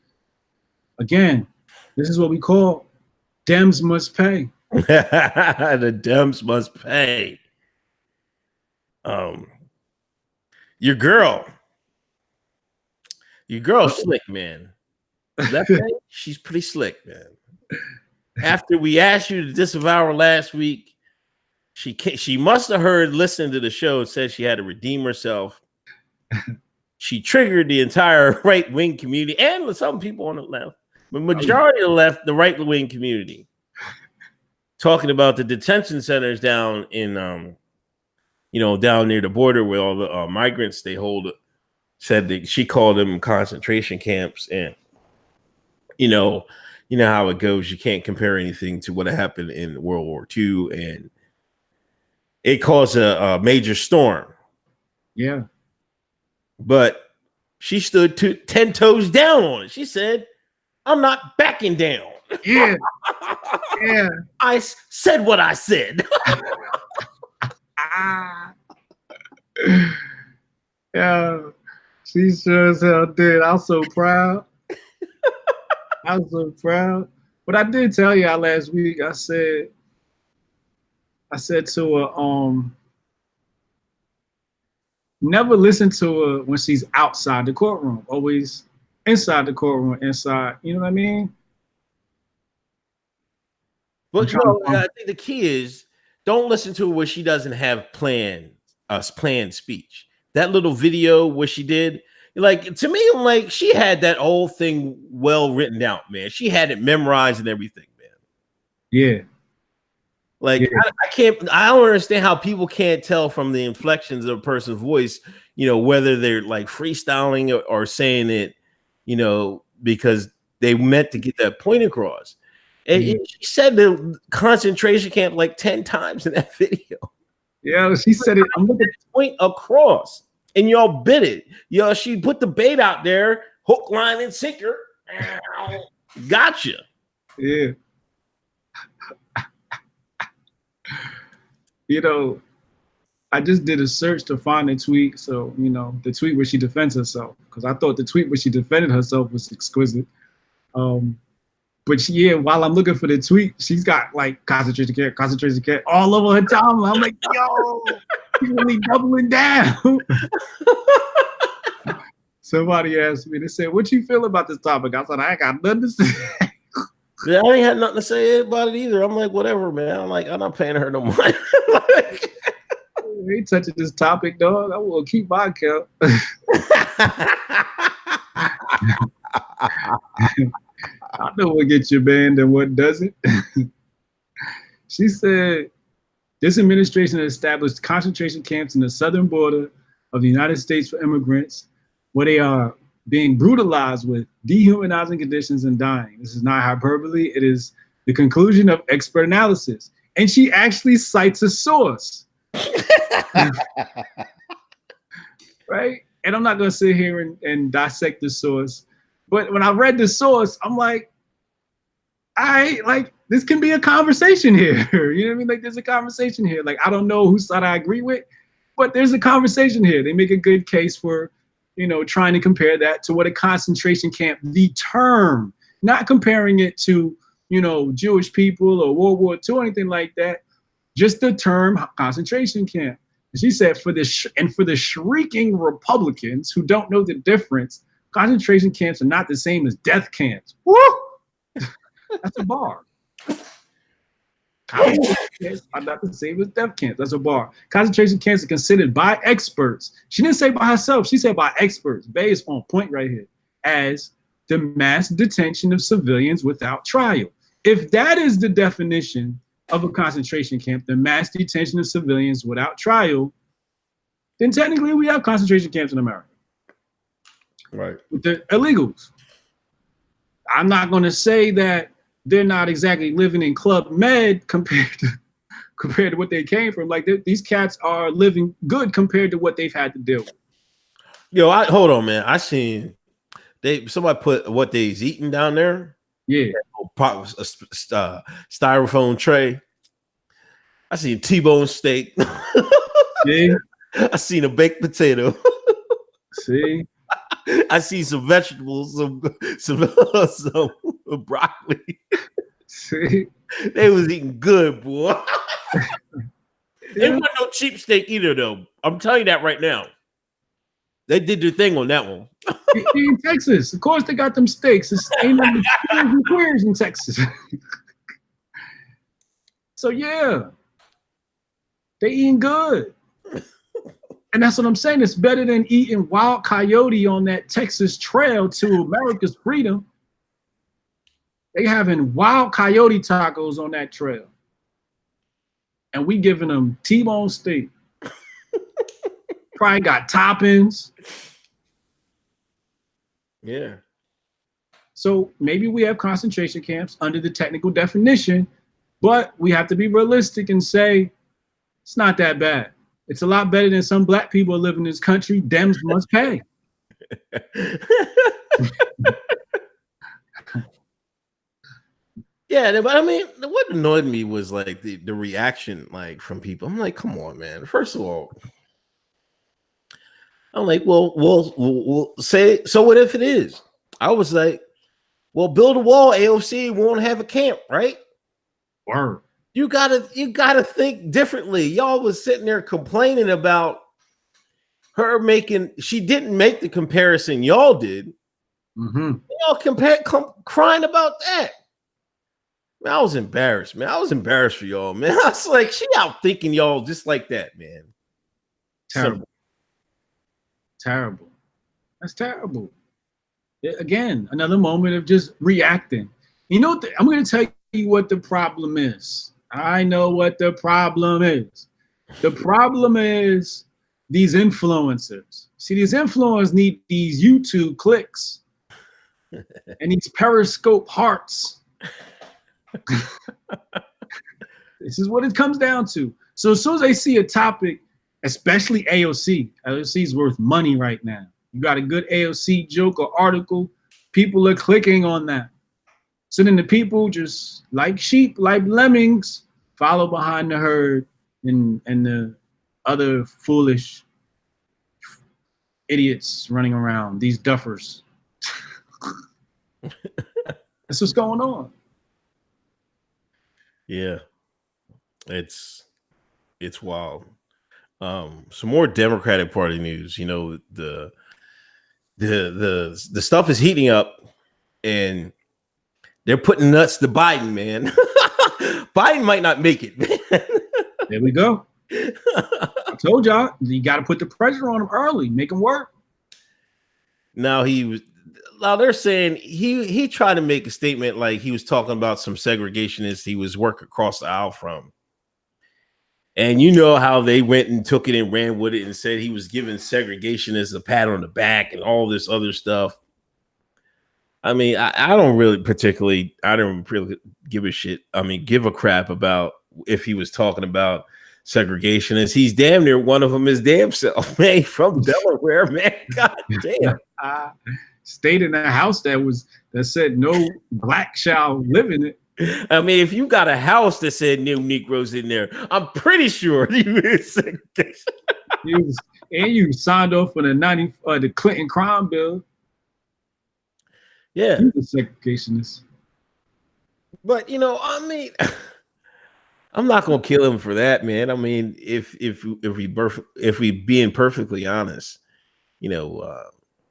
Again, this is what we call Dems must pay. The Dems must pay. Your girl slick, man. That she's pretty slick, man. After we asked you to disavow her last week, she must have heard listening to the show. It said she had to redeem herself. She triggered the entire right-wing community and some people on the left, but majority of the left, the right-wing community, talking about the detention centers down in down near the border where all the migrants they hold. Said that she called them concentration camps, and you know how it goes. You can't compare anything to what happened in World War II, and it caused a major storm. Yeah, but she stood 10 toes down on it. She said, "I'm not backing down." Yeah, yeah. I said what I said. Yeah. She sure as hell did. I'm so proud. I'm so proud. But I did tell y'all last week, I said to her, never listen to her when she's outside the courtroom. Always inside the courtroom, inside. You know what I mean? But I think the key is don't listen to her where she doesn't have planned speech. That little video where she did, like, to me, I'm like, she had that whole thing well written out, man. She had it memorized and everything, man. Yeah. Like, yeah. I don't understand how people can't tell from the inflections of a person's voice, whether they're like freestyling or saying it, because they meant to get that point across. And she said the concentration camp like 10 times in that video. Yeah, she said it. I'm looking at the point across, and y'all bit it. She put the bait out there, hook, line, and sinker. Gotcha. Yeah. I just did a search to find a tweet. So, the tweet where she defends herself, because I thought the tweet where she defended herself was exquisite. But while I'm looking for the tweet, she's got like concentration camp all over her timeline. I'm like, yo, she's really doubling down. Somebody asked me, they said, what you feel about this topic? I said, I ain't got nothing to say. Yeah, I ain't had nothing to say about it either. I'm like, whatever, man. I'm like, I'm not paying her no money. Ain't touching this topic, dog. I will keep my account. I know what gets you banned and what doesn't. She said, this administration has established concentration camps in the southern border of the United States for immigrants, where they are being brutalized with dehumanizing conditions and dying. This is not hyperbole. It is the conclusion of expert analysis. And she actually cites a source. Right? And I'm not going to sit here and dissect the source. But when I read the source, I'm like, this can be a conversation here. You know what I mean? Like there's a conversation here. Like I don't know whose side I agree with, but there's a conversation here. They make a good case for, trying to compare that to what a concentration camp, the term, not comparing it to, Jewish people or World War II or anything like that. Just the term concentration camp. And she said, for the shrieking Republicans who don't know the difference, concentration camps are not the same as death camps. Woo! That's a bar. Concentration camps are not the same as death camps. That's a bar. Concentration camps are considered by experts. She didn't say by herself. She said by experts. Bay is on point right here. As the mass detention of civilians without trial. If that is the definition of a concentration camp, the mass detention of civilians without trial, then technically we have concentration camps in America. Right. With the illegals. I'm not going to say that they're not exactly living in Club Med compared to what they came from. Like these cats are living good compared to what they've had to deal with. Yo, hold on, man. I seen somebody put what they's eating down there. Yeah. Styrofoam tray. I seen T-bone steak. Yeah. I seen a baked potato. See. I see some vegetables, some broccoli. See. They was eating good, boy. It wasn't no cheap steak either, though. I'm telling you that right now. They did their thing on that one. In Texas, of course, they got them steaks. It's ain't no queers in Texas. So yeah, they eating good, and that's what I'm saying. It's better than eating wild coyote on that Texas trail to America's freedom. They having wild coyote tacos on that trail, and we giving them T-bone steak. Probably got toppings. Yeah. So maybe we have concentration camps under the technical definition, but we have to be realistic and say it's not that bad. It's a lot better than some black people live in this country. Dems must pay. Yeah, but I mean, what annoyed me was like the reaction, like from people. I'm like, come on, man. First of all, I'm like, well, we'll say, so what if it is? I was like, well, build a wall, AOC won't have a camp, right? Word. You gotta think differently. Y'all was sitting there complaining about her she didn't make the comparison y'all did. Mm-hmm. Y'all crying about that. Man, I was embarrassed, man. I was embarrassed for y'all, man. I was like, she out thinking y'all just like that, man. Terrible. Terrible. That's terrible. Again, another moment of just reacting. You know, I'm going to tell you what the problem is. I know what the problem is. The problem is these influencers. See, these influencers need these YouTube clicks and these Periscope hearts. This is what it comes down to. So as soon as they see a topic, especially AOC is worth money right now. You got a good AOC joke or article, people are clicking on that. So then the people just like sheep, like lemmings, follow behind the herd and the other foolish idiots running around, these duffers. That's what's going on. Yeah, it's wild. Some more Democratic Party news. You know, the stuff is heating up, and they're putting nuts to Biden, man. Biden might not make it, man. There we go. I told y'all, you got to put the pressure on him early, make him work. Now they're saying he tried to make a statement like he was talking about some segregationists he was working across the aisle from. And you know how they went and took it and ran with it and said he was giving segregationists a pat on the back and all this other stuff. I mean, I don't really give a shit. I mean, give a crap about if he was talking about segregationists. He's damn near one of them his damn self, man, from Delaware, man. God damn. Stayed in a house that said no black shall live in it. I mean, if you got a house that said no Negroes in there, I'm pretty sure you is segregation. And you signed off on the Clinton crime bill. Yeah, you was a segregationist. But I mean, I'm not gonna kill him for that, man. I mean, if we being perfectly honest,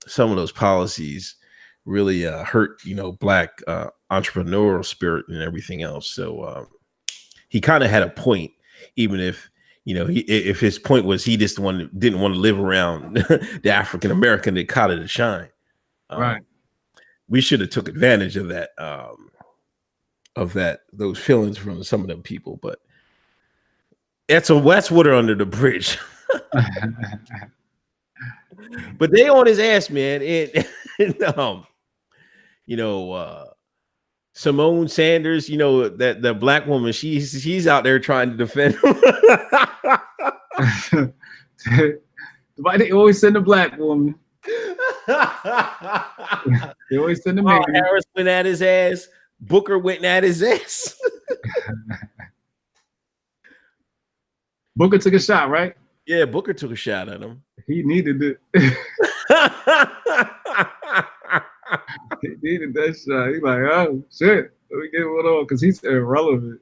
some of those policies really hurt black entrepreneurial spirit and everything else. So he kind of had a point, even if if his point was he just didn't want to live around the African American that caught it to shine. Right. We should have took advantage of that. Those feelings from some of them people, but that's water under the bridge. But they on his ass, man. Simone Sanders, that the black woman, she's out there trying to defend him. Why they always send a black woman? They always send a man. Harris went at his ass. Booker went at his ass. Booker took a shot, right? Yeah, Booker took a shot at him. He needed it. He needed that shot. He's like, oh shit, let me get one on because he's irrelevant.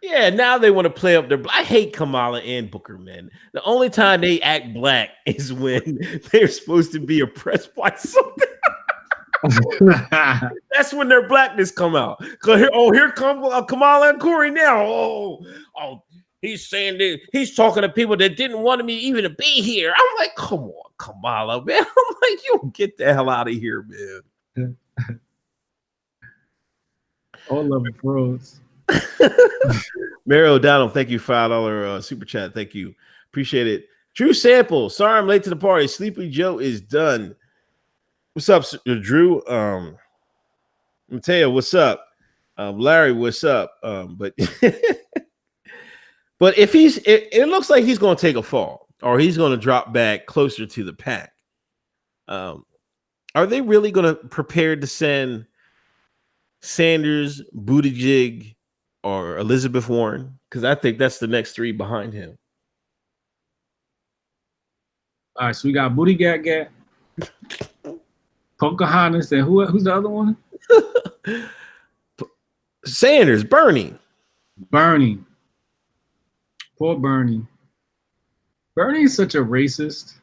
Yeah, now they want to play up their. I hate Kamala and Booker, man. The only time they act black is when they're supposed to be oppressed by something. That's when their blackness come out. Here come Kamala and Corey now. Oh, he's saying that he's talking to people that didn't want me even to be here. I'm like, come on, Kamala, man. I'm like, you get the hell out of here, man. All love it, bros. Mary O'Donnell, thank you, $5 super chat. Thank you, appreciate it. Drew Sample, sorry I'm late to the party. Sleepy Joe is done. What's up, Drew? Mateo, what's up? Larry, what's up? But if it looks like he's going to take a fall, or he's going to drop back closer to the pack. Are they really going to prepare to send Sanders, Buttigieg, or Elizabeth Warren? Because I think that's the next three behind him. All right, so we got Buttigieg, Pocahontas, and who's the other one? Sanders, Bernie. Poor Bernie. Bernie's such a racist.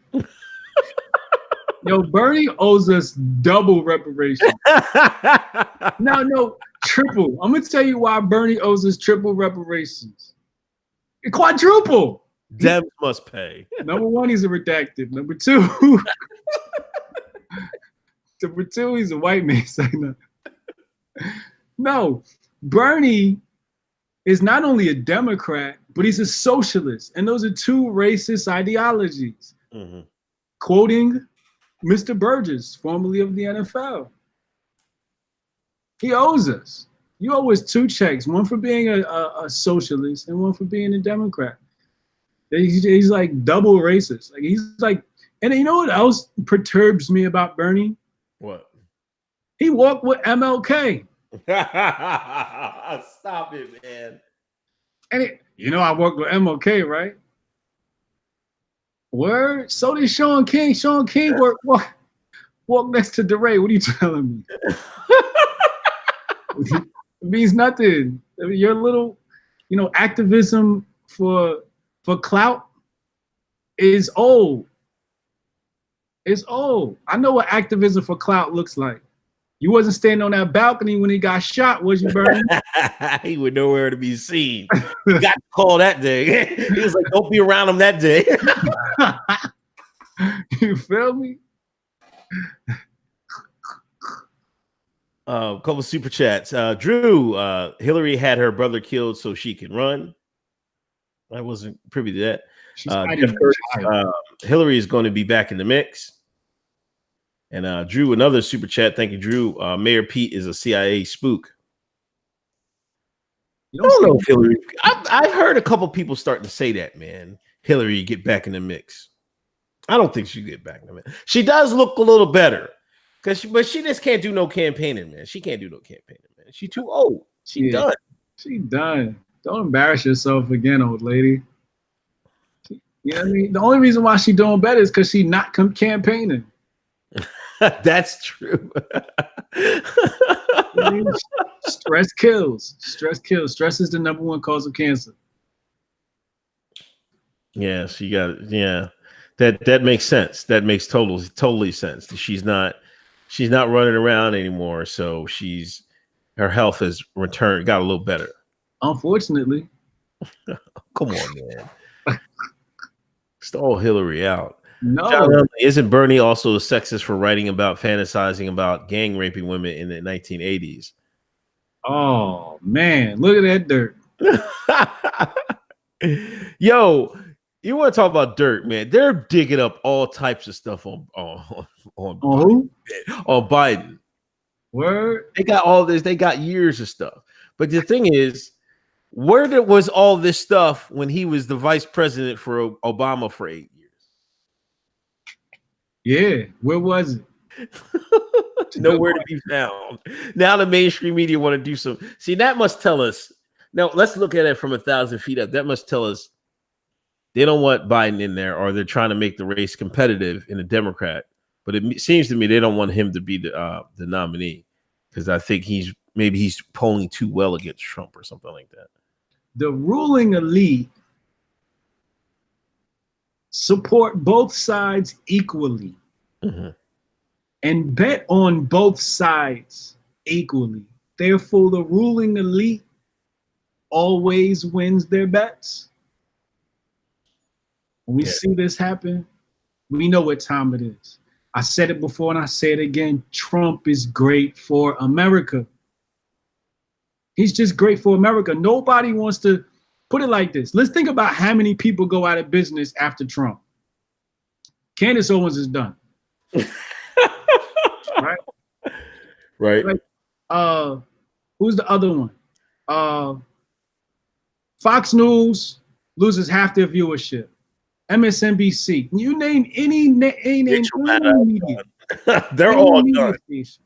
Yo, Bernie owes us double reparations. No, triple. I'm gonna tell you why Bernie owes us triple reparations. Quadruple. Dems must pay. Number one, he's a redacted. Number two, he's a white man. No, Bernie is not only a Democrat, but he's a socialist. And those are two racist ideologies. Mm-hmm. Quoting Mr. Burgess, formerly of the NFL. He owes us. You owe us two checks, one for being a socialist and one for being a Democrat. He's like double racist. Like he's like, and you know what else perturbs me about Bernie? What? He walked with MLK. Stop it, man. And I worked with MLK, right? Word. So did Sean King. Sean King walk next to DeRay. What are you telling me? It means nothing. I mean, your little, activism for clout is old. It's old. I know what activism for clout looks like. You wasn't standing on that balcony when he got shot, was you, Bernie? He was nowhere to be seen. He got the call that day. He was like, don't be around him that day. You feel me? Couple super chats. Drew, Hillary had her brother killed so she can run. I wasn't privy to that. Hillary is going to be back in the mix. And Drew, another super chat. Thank you, Drew. Mayor Pete is a CIA spook. I don't know if Hillary. I've heard a couple people starting to say that, man. Hillary, get back in the mix. I don't think she'll get back in the mix. She does look a little better, but she just can't do no campaigning, man. She can't do no campaigning, man. She's too old. She done. She done. Don't embarrass yourself again, old lady. You know what I mean? The only reason why she doing better is because she not campaigning. That's true. Stress kills. Stress kills. Stress is the #1 cause of cancer. Yeah, she got it. Yeah. That makes sense. That makes totally sense. She's not running around anymore, so her health has got a little better. Unfortunately. Come on, man. Stall Hillary out. No. John, isn't Bernie also a sexist for writing about fantasizing about gang raping women in the 1980s? Oh man, look at that dirt. Yo, you want to talk about dirt, man? They're digging up all types of stuff on Biden. Word. They got all this. They got years of stuff. But the thing is, where was all this stuff when he was the vice president for Obama for 8 years? Yeah, where was it? Nowhere to be found. Now the mainstream media want to do some. See, that must tell us. Now let's look at it from 1,000 feet up. That must tell us they don't want Biden in there, or they're trying to make the race competitive in a Democrat. But it seems to me they don't want him to be the nominee, because I think he's polling too well against Trump or something like that. The ruling elite support both sides equally and bet on both sides equally. Therefore, the ruling elite always wins their bets. When we see this happen, we know what time it is. I said it before and I say it again. Trump is great for America. He's just great for America. Nobody wants to put it like this. Let's think about how many people go out of business after Trump. Candace Owens is done. Right. Like, who's the other one? Fox News loses half their viewership. MSNBC. You name any media. They're all done. Station.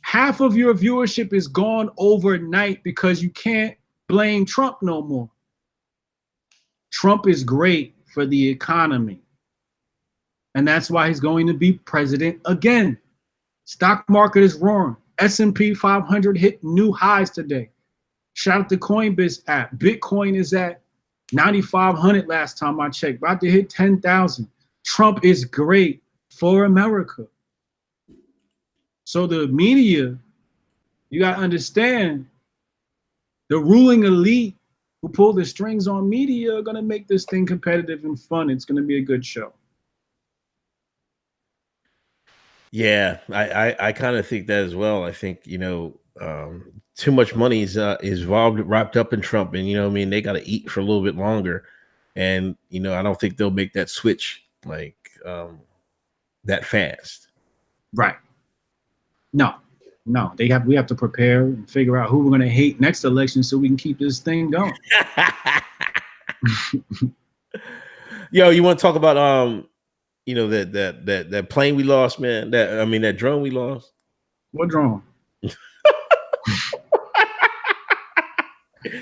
Half of your viewership is gone overnight because you can't blame Trump no more. Trump is great for the economy. And that's why he's going to be president again. Stock market is roaring. S&P 500 hit new highs today. Shout out to Coinbase app. Bitcoin is at 9,500 last time I checked. About to hit 10,000. Trump is great for America. So the media, you got to understand, the ruling elite who pull the strings on media are going to make this thing competitive and fun. It's going to be a good show. Yeah, I kind of think that as well. I think, too much money is wrapped up in Trump, and they got to eat for a little bit longer. And I don't think they'll make that switch like that fast. Right. No. We have to prepare and figure out who we're going to hate next election so we can keep this thing going. Yo, you want to talk about that plane we lost, man? That drone we lost. What drone?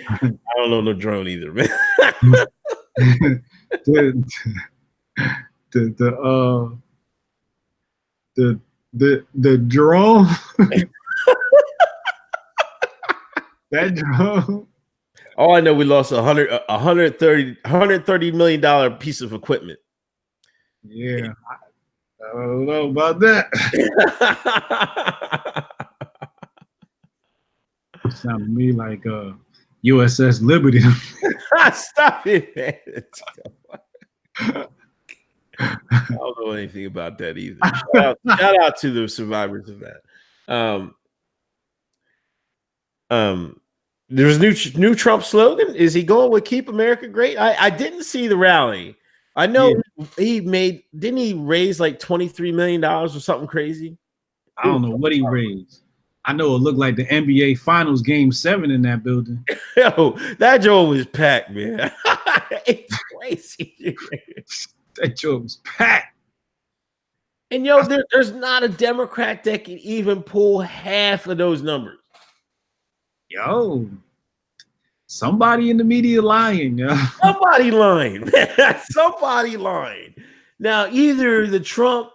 I don't know no drone either, man. the drone. That drone. Oh, I know we lost $130 million piece of equipment. Yeah, I don't know about that. Sounded to me like USS Liberty. Stop it, man. I don't know anything about that either. Shout out to the survivors of that. There's new Trump slogan. Is he going with "Keep America Great"? I didn't see the rally. I know didn't he raise like $23 million or something crazy? I don't know what he raised. I know it looked like the NBA Finals Game 7 in that building. Yo, that joint was packed, man. It's crazy. That joint was packed. And yo, there's not a Democrat that can even pull half of those numbers. Yo, somebody in the media lying, yo. Somebody lying, man. Somebody lying. Now, either the Trump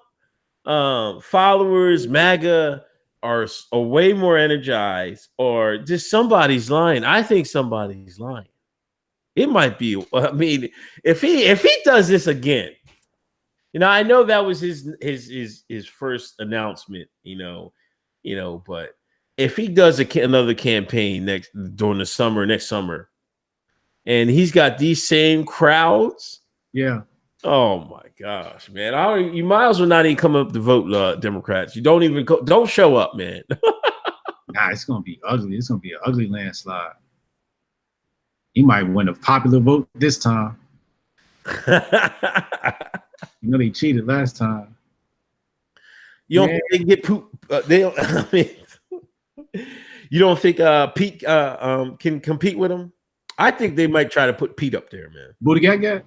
followers, MAGA, are way more energized, or just somebody's lying. I think somebody's lying. It might be. I mean, if he does this again, I know that was his first announcement. But if he does another campaign during the summer, next summer, and he's got these same crowds, Yeah. oh my gosh, man! You might as well not even come up to vote, Democrats. You don't show up, man. Nah, it's gonna be ugly. It's gonna be an ugly landslide. He might win a popular vote this time. They cheated last time. You don't think they get poop? I mean, you don't think Pete can compete with him? I think they might try to put Pete up there, man. Buttigieg?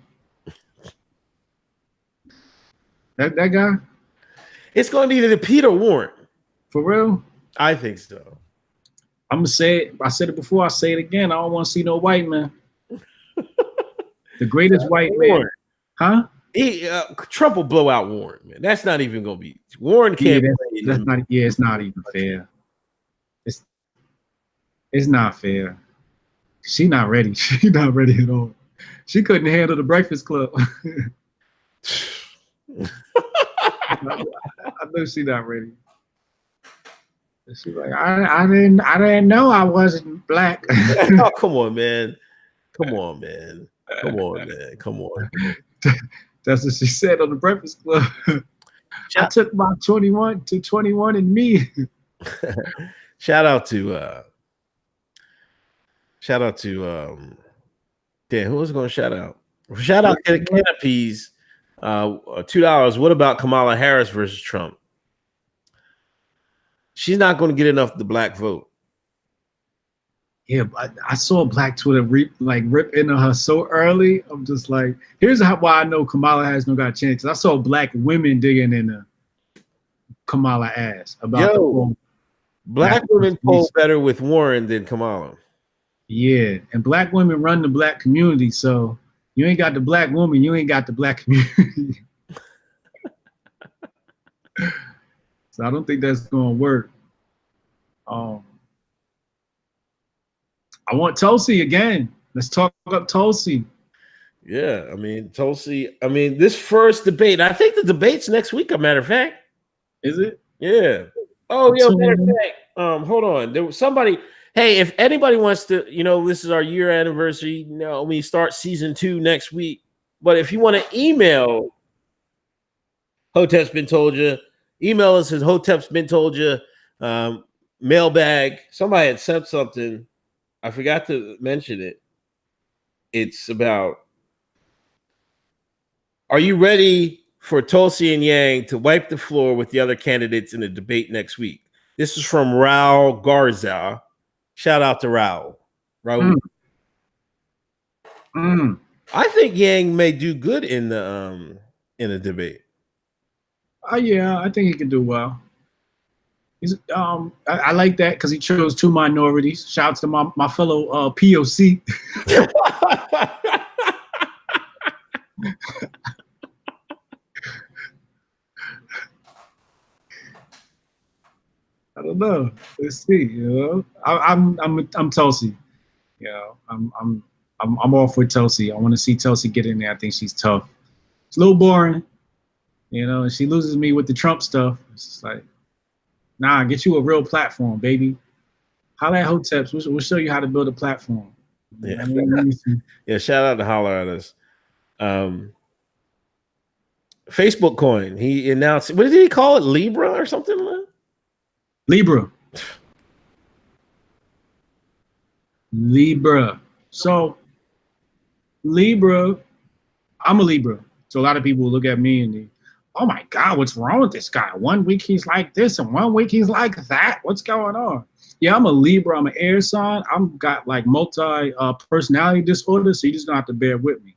That guy? It's going to be either Pete or Warren. For real? I think so. I'm gonna say it. I said it before. I say it again. I don't want to see no white man. The greatest white man, huh? Trump will blow out Warren, man. That's not even gonna be. Warren can't. It's not even fair. It's not fair. She's not ready. She's not ready at all. She couldn't handle the Breakfast Club. I know she's not ready. She's like, I didn't know I wasn't black. Oh, come on, man. Come on. That's what she said on the Breakfast Club. I took my 21 to 21 and me. Shout out to damn, who was going to shout out? Shout out to the Canopies. $2. What about Kamala Harris versus Trump? She's not going to get enough of the black vote. Yeah, I saw Black Twitter rip into her so early. I'm just like, here's why I know Kamala has no got a chance. I saw black women digging into Kamala ass about black women poll better with Warren than Kamala. Yeah, and black women run the black community, so you ain't got the black woman, you ain't got the black community. So I don't think that's gonna work. I want Tulsi again. Let's talk up Tulsi. Yeah, I mean Tulsi. I mean this first debate. I think the debate's next week. A matter of fact, is it? Yeah. Oh yeah. Matter of fact, hold on. There was somebody. Hey, if anybody wants to, this is our year anniversary. We start season 2 next week. But if you want to email Hotep's Been Told You, email us at Hotep's Been Told You, mailbag. Somebody had sent something. I forgot to mention it. It's about, are you ready for Tulsi and Yang to wipe the floor with the other candidates in the debate next week? This is from Raul Garza. Shout out to Raul. I think Yang may do good in the debate. Yeah, I think he can do well. He's I like that because he chose 2 minorities. Shout out to my fellow POC. I don't know. Let's see. I'm Tulsi. I'm all for Tulsi. I want to see Tulsi get in there. I think she's tough. It's a little boring, and she loses me with the Trump stuff. It's just like, nah, get you a real platform, baby. Holla at Hoteps. We'll show you how to build a platform. Yeah. Yeah. Shout out to Holler at us. Facebook coin. He announced. What did he call it? Libra or something? Libra. So Libra, I'm a Libra. So a lot of people look at me and they, oh my God, what's wrong with this guy? 1 week he's like this and 1 week he's like that. What's going on? Yeah, I'm a Libra. I'm an air sign. I've got like multi personality disorder, so you just gonna have to bear with me.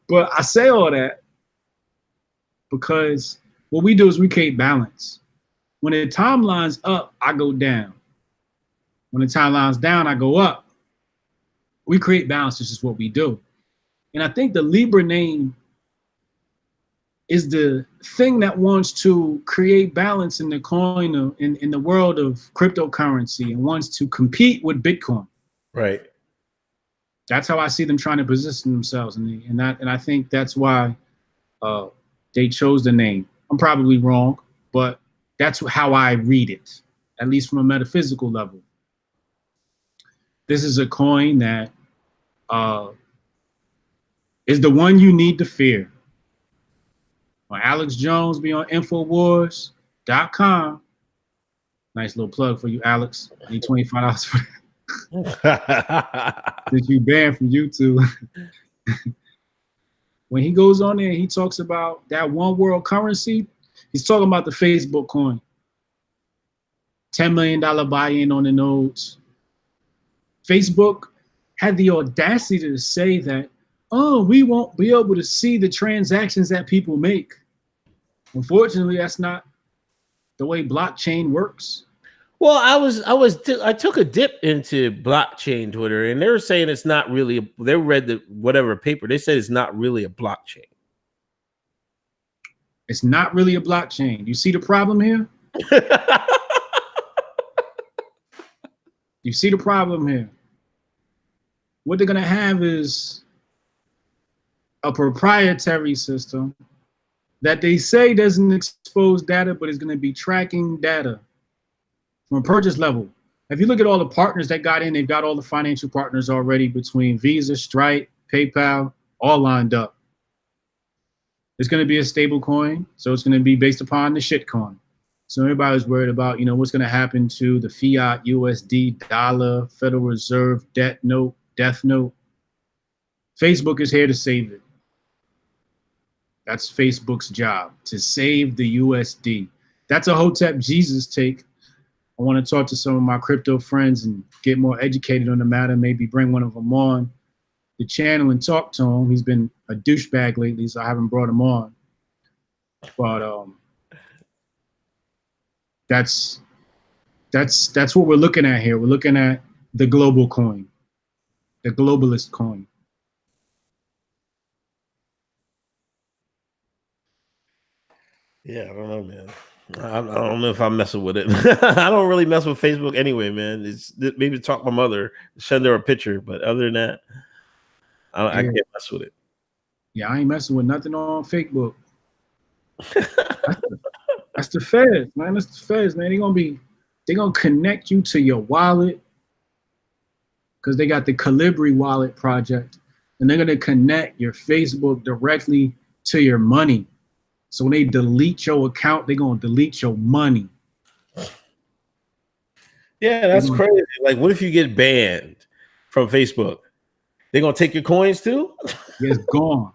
But I say all that because what we do is we create balance. When the time line's up, I go down. When the timeline's down, I go up. We create balance. This is what we do. And I think the Libra name is the thing that wants to create balance in the coin in the world of cryptocurrency and wants to compete with Bitcoin. Right. That's how I see them trying to position themselves, and I think that's why they chose the name. I'm probably wrong, but that's how I read it, at least from a metaphysical level. This is a coin that is the one you need to fear. When Alex Jones be on Infowars.com. Nice little plug for you, Alex. I need $25 for that. Since you banned from YouTube. When he goes on there, he talks about that one world currency. He's talking about the Facebook coin. $10 million buy-in on the nodes. Facebook had the audacity to say that, oh, we won't be able to see the transactions that people make. Unfortunately, that's not the way blockchain works. Well, I took a dip into blockchain Twitter, and they were saying it's not really. They read the whatever paper. They said it's not really a blockchain. It's not really a blockchain. You see the problem here? You see the problem here? What they're gonna have is a proprietary system that they say doesn't expose data, but is going to be tracking data from a purchase level. If you look at all the partners that got in, they've got all the financial partners already between Visa, Stripe, PayPal, all lined up. It's going to be a stable coin, so it's going to be based upon the shit coin. So everybody's worried about, what's going to happen to the fiat USD dollar, Federal Reserve debt note, death note. Facebook is here to save it. That's Facebook's job, to save the USD. That's a Hotep Jesus take. I want to talk to some of my crypto friends and get more educated on the matter, maybe bring one of them on the channel and talk to him. He's been a douchebag lately, so I haven't brought him on. But that's what we're looking at here. We're looking at the global coin, the globalist coin. Yeah, I don't know, man. I don't know if I'm messing with it. I don't really mess with Facebook anyway, man. It's maybe talk to my mother, send her a picture, but other than that, I can't mess with it. Yeah, I ain't messing with nothing on Facebook. That's the feds, man. That's the feds, man. They're gonna connect you to your wallet because they got the Calibri wallet project, and they're gonna connect your Facebook directly to your money. So when they delete your account, they're gonna delete your money. Yeah, that's crazy. Like, what if you get banned from Facebook? They're gonna take your coins too? It's gone.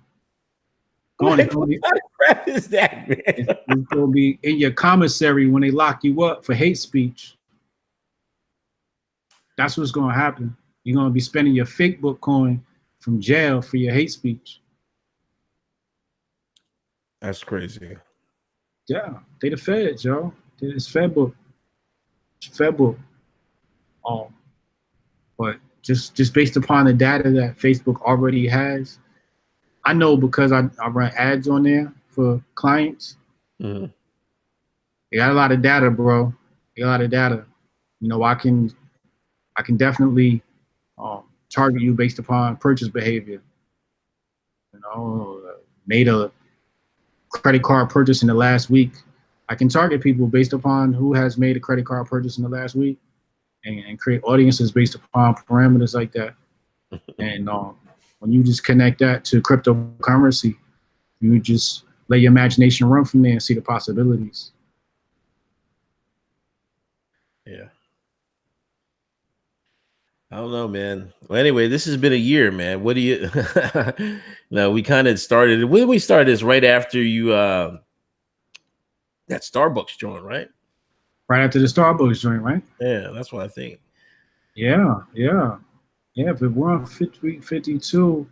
Like, what kind of crap is that, man? It's gonna be in your commissary when they lock you up for hate speech. That's what's gonna happen. You're gonna be spending your Facebook coin from jail for your hate speech. That's crazy. Yeah, they the feds, yo. It's Fedbook. It's Fedbook. But just based upon the data that Facebook already has, I know because I run ads on there for clients. Mm-hmm. They got a lot of data, bro. They got a lot of data. I can definitely target you based upon purchase behavior. Made a credit card purchase in the last week. I can target people based upon who has made a credit card purchase in the last week and create audiences based upon parameters like that. And when you just connect that to cryptocurrency, you just let your imagination run from there and see the possibilities. Yeah. I don't know, man. Well, anyway, this has been a year, man. What do you we kind of started when we started this right after you that Starbucks joint, right? Right after the Starbucks joint, right? Yeah, that's what I think. Yeah. If we're on 52,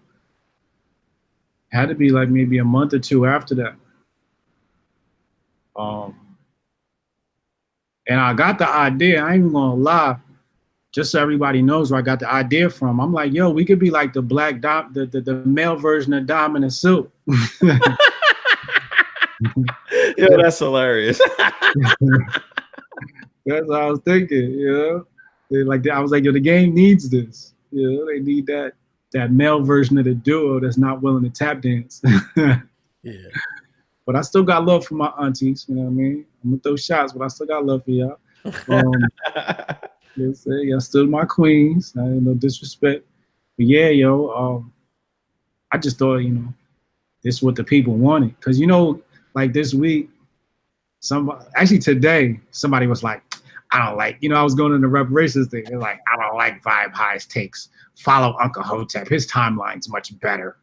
it had to be like maybe a month or two after that. And I got the idea, I ain't even gonna lie. just so everybody knows where I got the idea from. I'm like, yo, we could be like the black the male version of Dominant Silk. Yo, that's hilarious. That's what I was thinking, you know. I was like, yo, the game needs this. You know, they need that male version of the duo that's not willing to tap dance. Yeah. But I still got love for my aunties, you know what I mean? I'm gonna throw shots, but I still got love for y'all. Y'all still my queens. I ain't no disrespect. But yeah, yo, I just thought, you know, this is what the people wanted. Cause you know, like this week, today, somebody was like, I don't like, you know, I was going in the reparations thing. They're like, I don't like Vibe High's takes. Follow Uncle Hotep. His timeline's much better.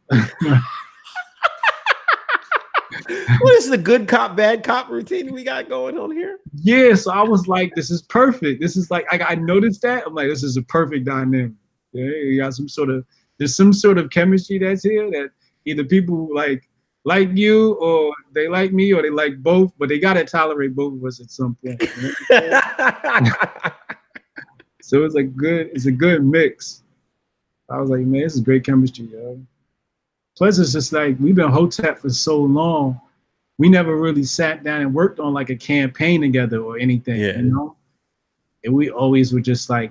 What is the good cop, bad cop routine we got going on here? Yeah, so I was like, this is perfect. This is like, I noticed that. I'm like, this is a perfect dynamic. Yeah, you got there's some sort of chemistry that's here that either people like you, or they like me, or they like both, but they gotta tolerate both of us at some point. You know? So it's a good mix. I was like, man, this is great chemistry, yo. Plus, it's just like, we've been Hotep for so long, we never really sat down and worked on like a campaign together or anything, you know? And we always were just like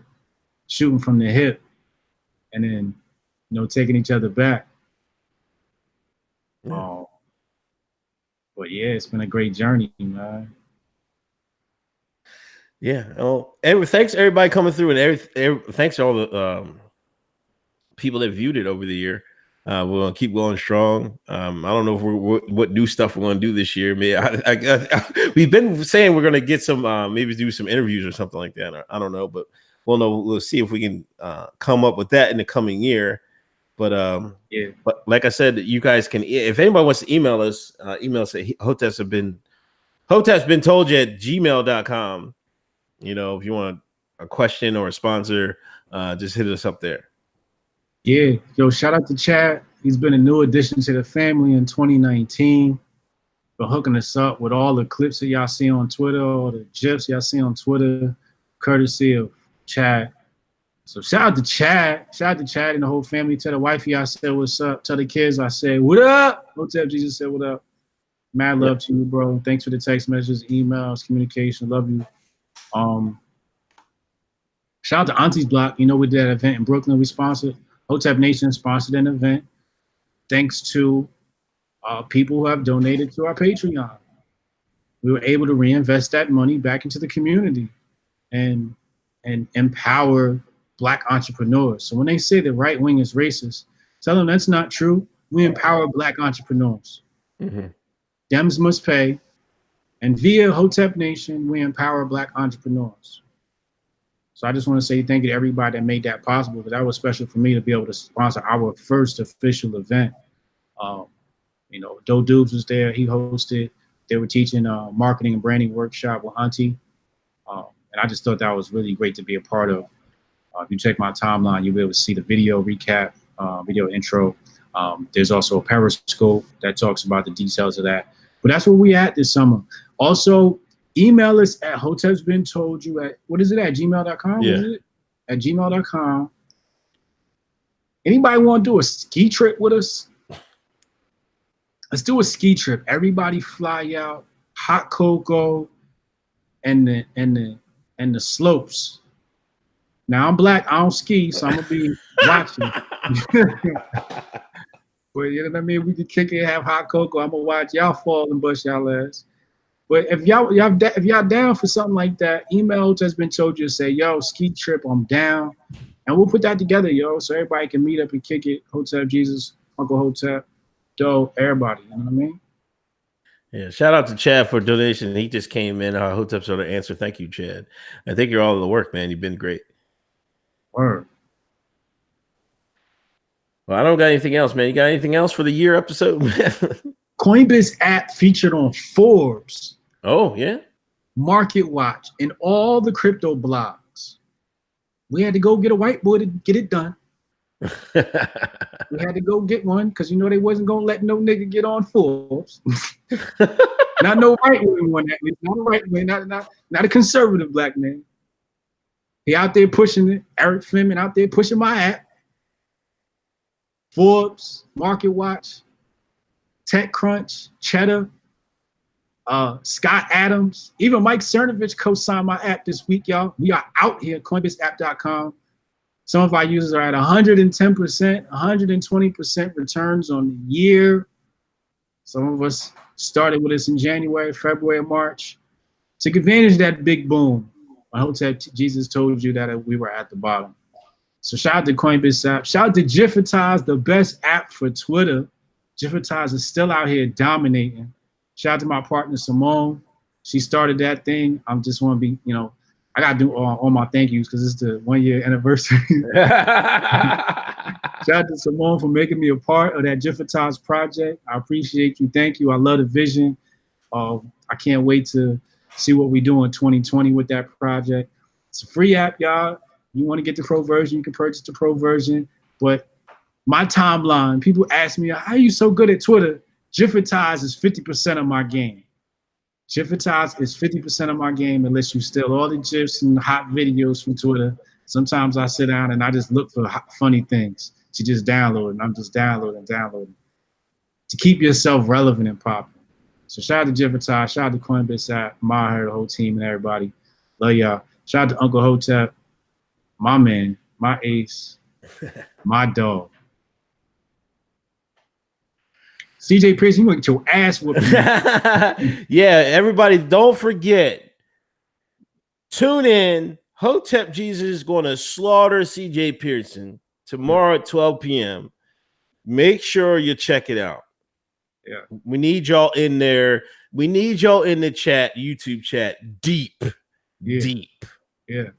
shooting from the hip and then, you know, taking each other back. But yeah, it's been a great journey, man. Yeah. Oh, thanks everybody coming through, and thanks to all the people that viewed it over the year. We're gonna keep going strong. I don't know if what new stuff we're gonna do this year. We've been saying we're gonna get some maybe do some interviews or something like that. I don't know, but we'll see if we can come up with that in the coming year. But but like I said, you guys can, if anybody wants to email us at hotep's been told you at gmail.com. You know, if you want a question or a sponsor, just hit us up there. Yeah, yo, shout out to Chad. He's been a new addition to the family in 2019. For hooking us up with all the clips that y'all see on Twitter, all the GIFs y'all see on Twitter, courtesy of Chad. So shout out to Chad. Shout out to Chad and the whole family. Tell the wifey I said what's up. Tell the kids I said what up. Hotep Jesus said what up. Mad love to you, bro. Thanks for the text messages, emails, communication. Love you. Shout out to Auntie's Block. You know, we did that event in Brooklyn. We sponsored. Hotep Nation sponsored an event. Thanks to people who have donated to our Patreon. We were able to reinvest that money back into the community and empower Black entrepreneurs. So when they say the right wing is racist, tell them that's not true. We empower Black entrepreneurs. Mm-hmm. Dems must pay. And via Hotep Nation, we empower Black entrepreneurs. So I just want to say thank you to everybody that made that possible, because that was special for me to be able to sponsor our first official event. You know, Doe Dubes was there. He hosted. They were teaching a marketing and branding workshop with Auntie. And I just thought that was really great to be a part of. If you check my timeline, you'll be able to see the video recap, video intro. There's also a Periscope that talks about the details of that. But that's where we at this summer. Also, email us at hotepsbeentoldyou at, what is it, at gmail.com? Yeah. What is it? At gmail.com. Anybody want to do a ski trip with us? Let's do a ski trip. Everybody fly out, hot cocoa, and the slopes. Now I'm Black, I don't ski, so I'm gonna be watching. But you know what I mean? We could kick it, have hot cocoa. I'm gonna watch y'all fall and bust y'all ass. But if y'all down for something like that, email has been told you to say, yo, ski trip, I'm down. And we'll put that together, yo, so everybody can meet up and kick it. Hotep Jesus, Uncle Hotep, Doe, everybody, you know what I mean? Yeah, shout out to Chad for donation. He just came in. Our Hotep's are the answer. Thank you, Chad. I think you're all in the work, man. You've been great. Word. Well, I don't got anything else, man. You got anything else for the year episode? Coinbase app featured on Forbes. Oh, yeah. Market Watch, and all the crypto blogs. We had to go get a white boy to get it done. We had to go get one because, you know, they wasn't going to let no nigga get on Forbes. Not no right wing one. Not a right wing, not a conservative Black man. He out there pushing it. Eric Fleming out there pushing my app. Forbes, Market Watch, TechCrunch, Cheddar, Scott Adams, even Mike Cernovich co-signed my app this week, y'all. We are out here, CoinbaseApp.com. Some of our users are at 110%, 120% returns on the year. Some of us started with us in January, February, March. Took advantage of that big boom. I hope that Jesus told you that we were at the bottom. So shout out to Coinbase app. Shout out to Giffortize, the best app for Twitter. Giffortize is still out here dominating. Shout out to my partner, Simone. She started that thing. I just want to be, you know, I got to do all my thank yous because it's the 1 year anniversary. Shout out to Simone for making me a part of that Giffortize project. I appreciate you. Thank you. I love the vision. I can't wait to see what we do in 2020 with that project. It's a free app, y'all. You want to get the pro version, you can purchase the pro version. But my timeline, people ask me, how are you so good at Twitter? Giffortize is 50% of my game. Giffortize is 50% of my game. It lets you steal all the GIFs and hot videos from Twitter. Sometimes I sit down and I just look for funny things to just download, and I'm just downloading to keep yourself relevant and popular. So shout out to Giffortize, shout out to Coinbase app, Maher, the whole team and everybody. Love y'all. Shout out to Uncle Hotep, my man, my ace, my dog. CJ Pearson, you want to get your ass whooped. Yeah, everybody, don't forget. Tune in. Hotep Jesus is going to slaughter CJ Pearson tomorrow at 12 p.m. Make sure you check it out. Yeah. We need y'all in there. We need y'all in the chat, YouTube chat, deep. Yeah.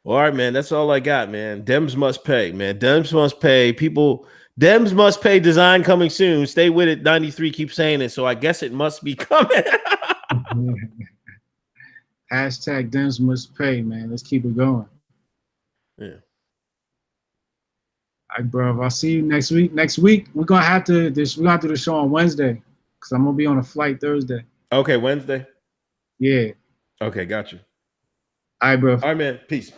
All right, man. That's all I got, man. Dems must pay, man. Dems must pay. People, Dems must pay. Design coming soon. Stay with it. 93 keeps saying it, so I guess it must be coming. Hashtag Dems must pay, man. Let's keep it going. Yeah. All right, bro. I'll see you next week. Next week, we're gonna have to do the show on Wednesday because I'm gonna be on a flight Thursday. Okay, Wednesday. Yeah. Okay, got you. All right, bro. All right, man. Peace.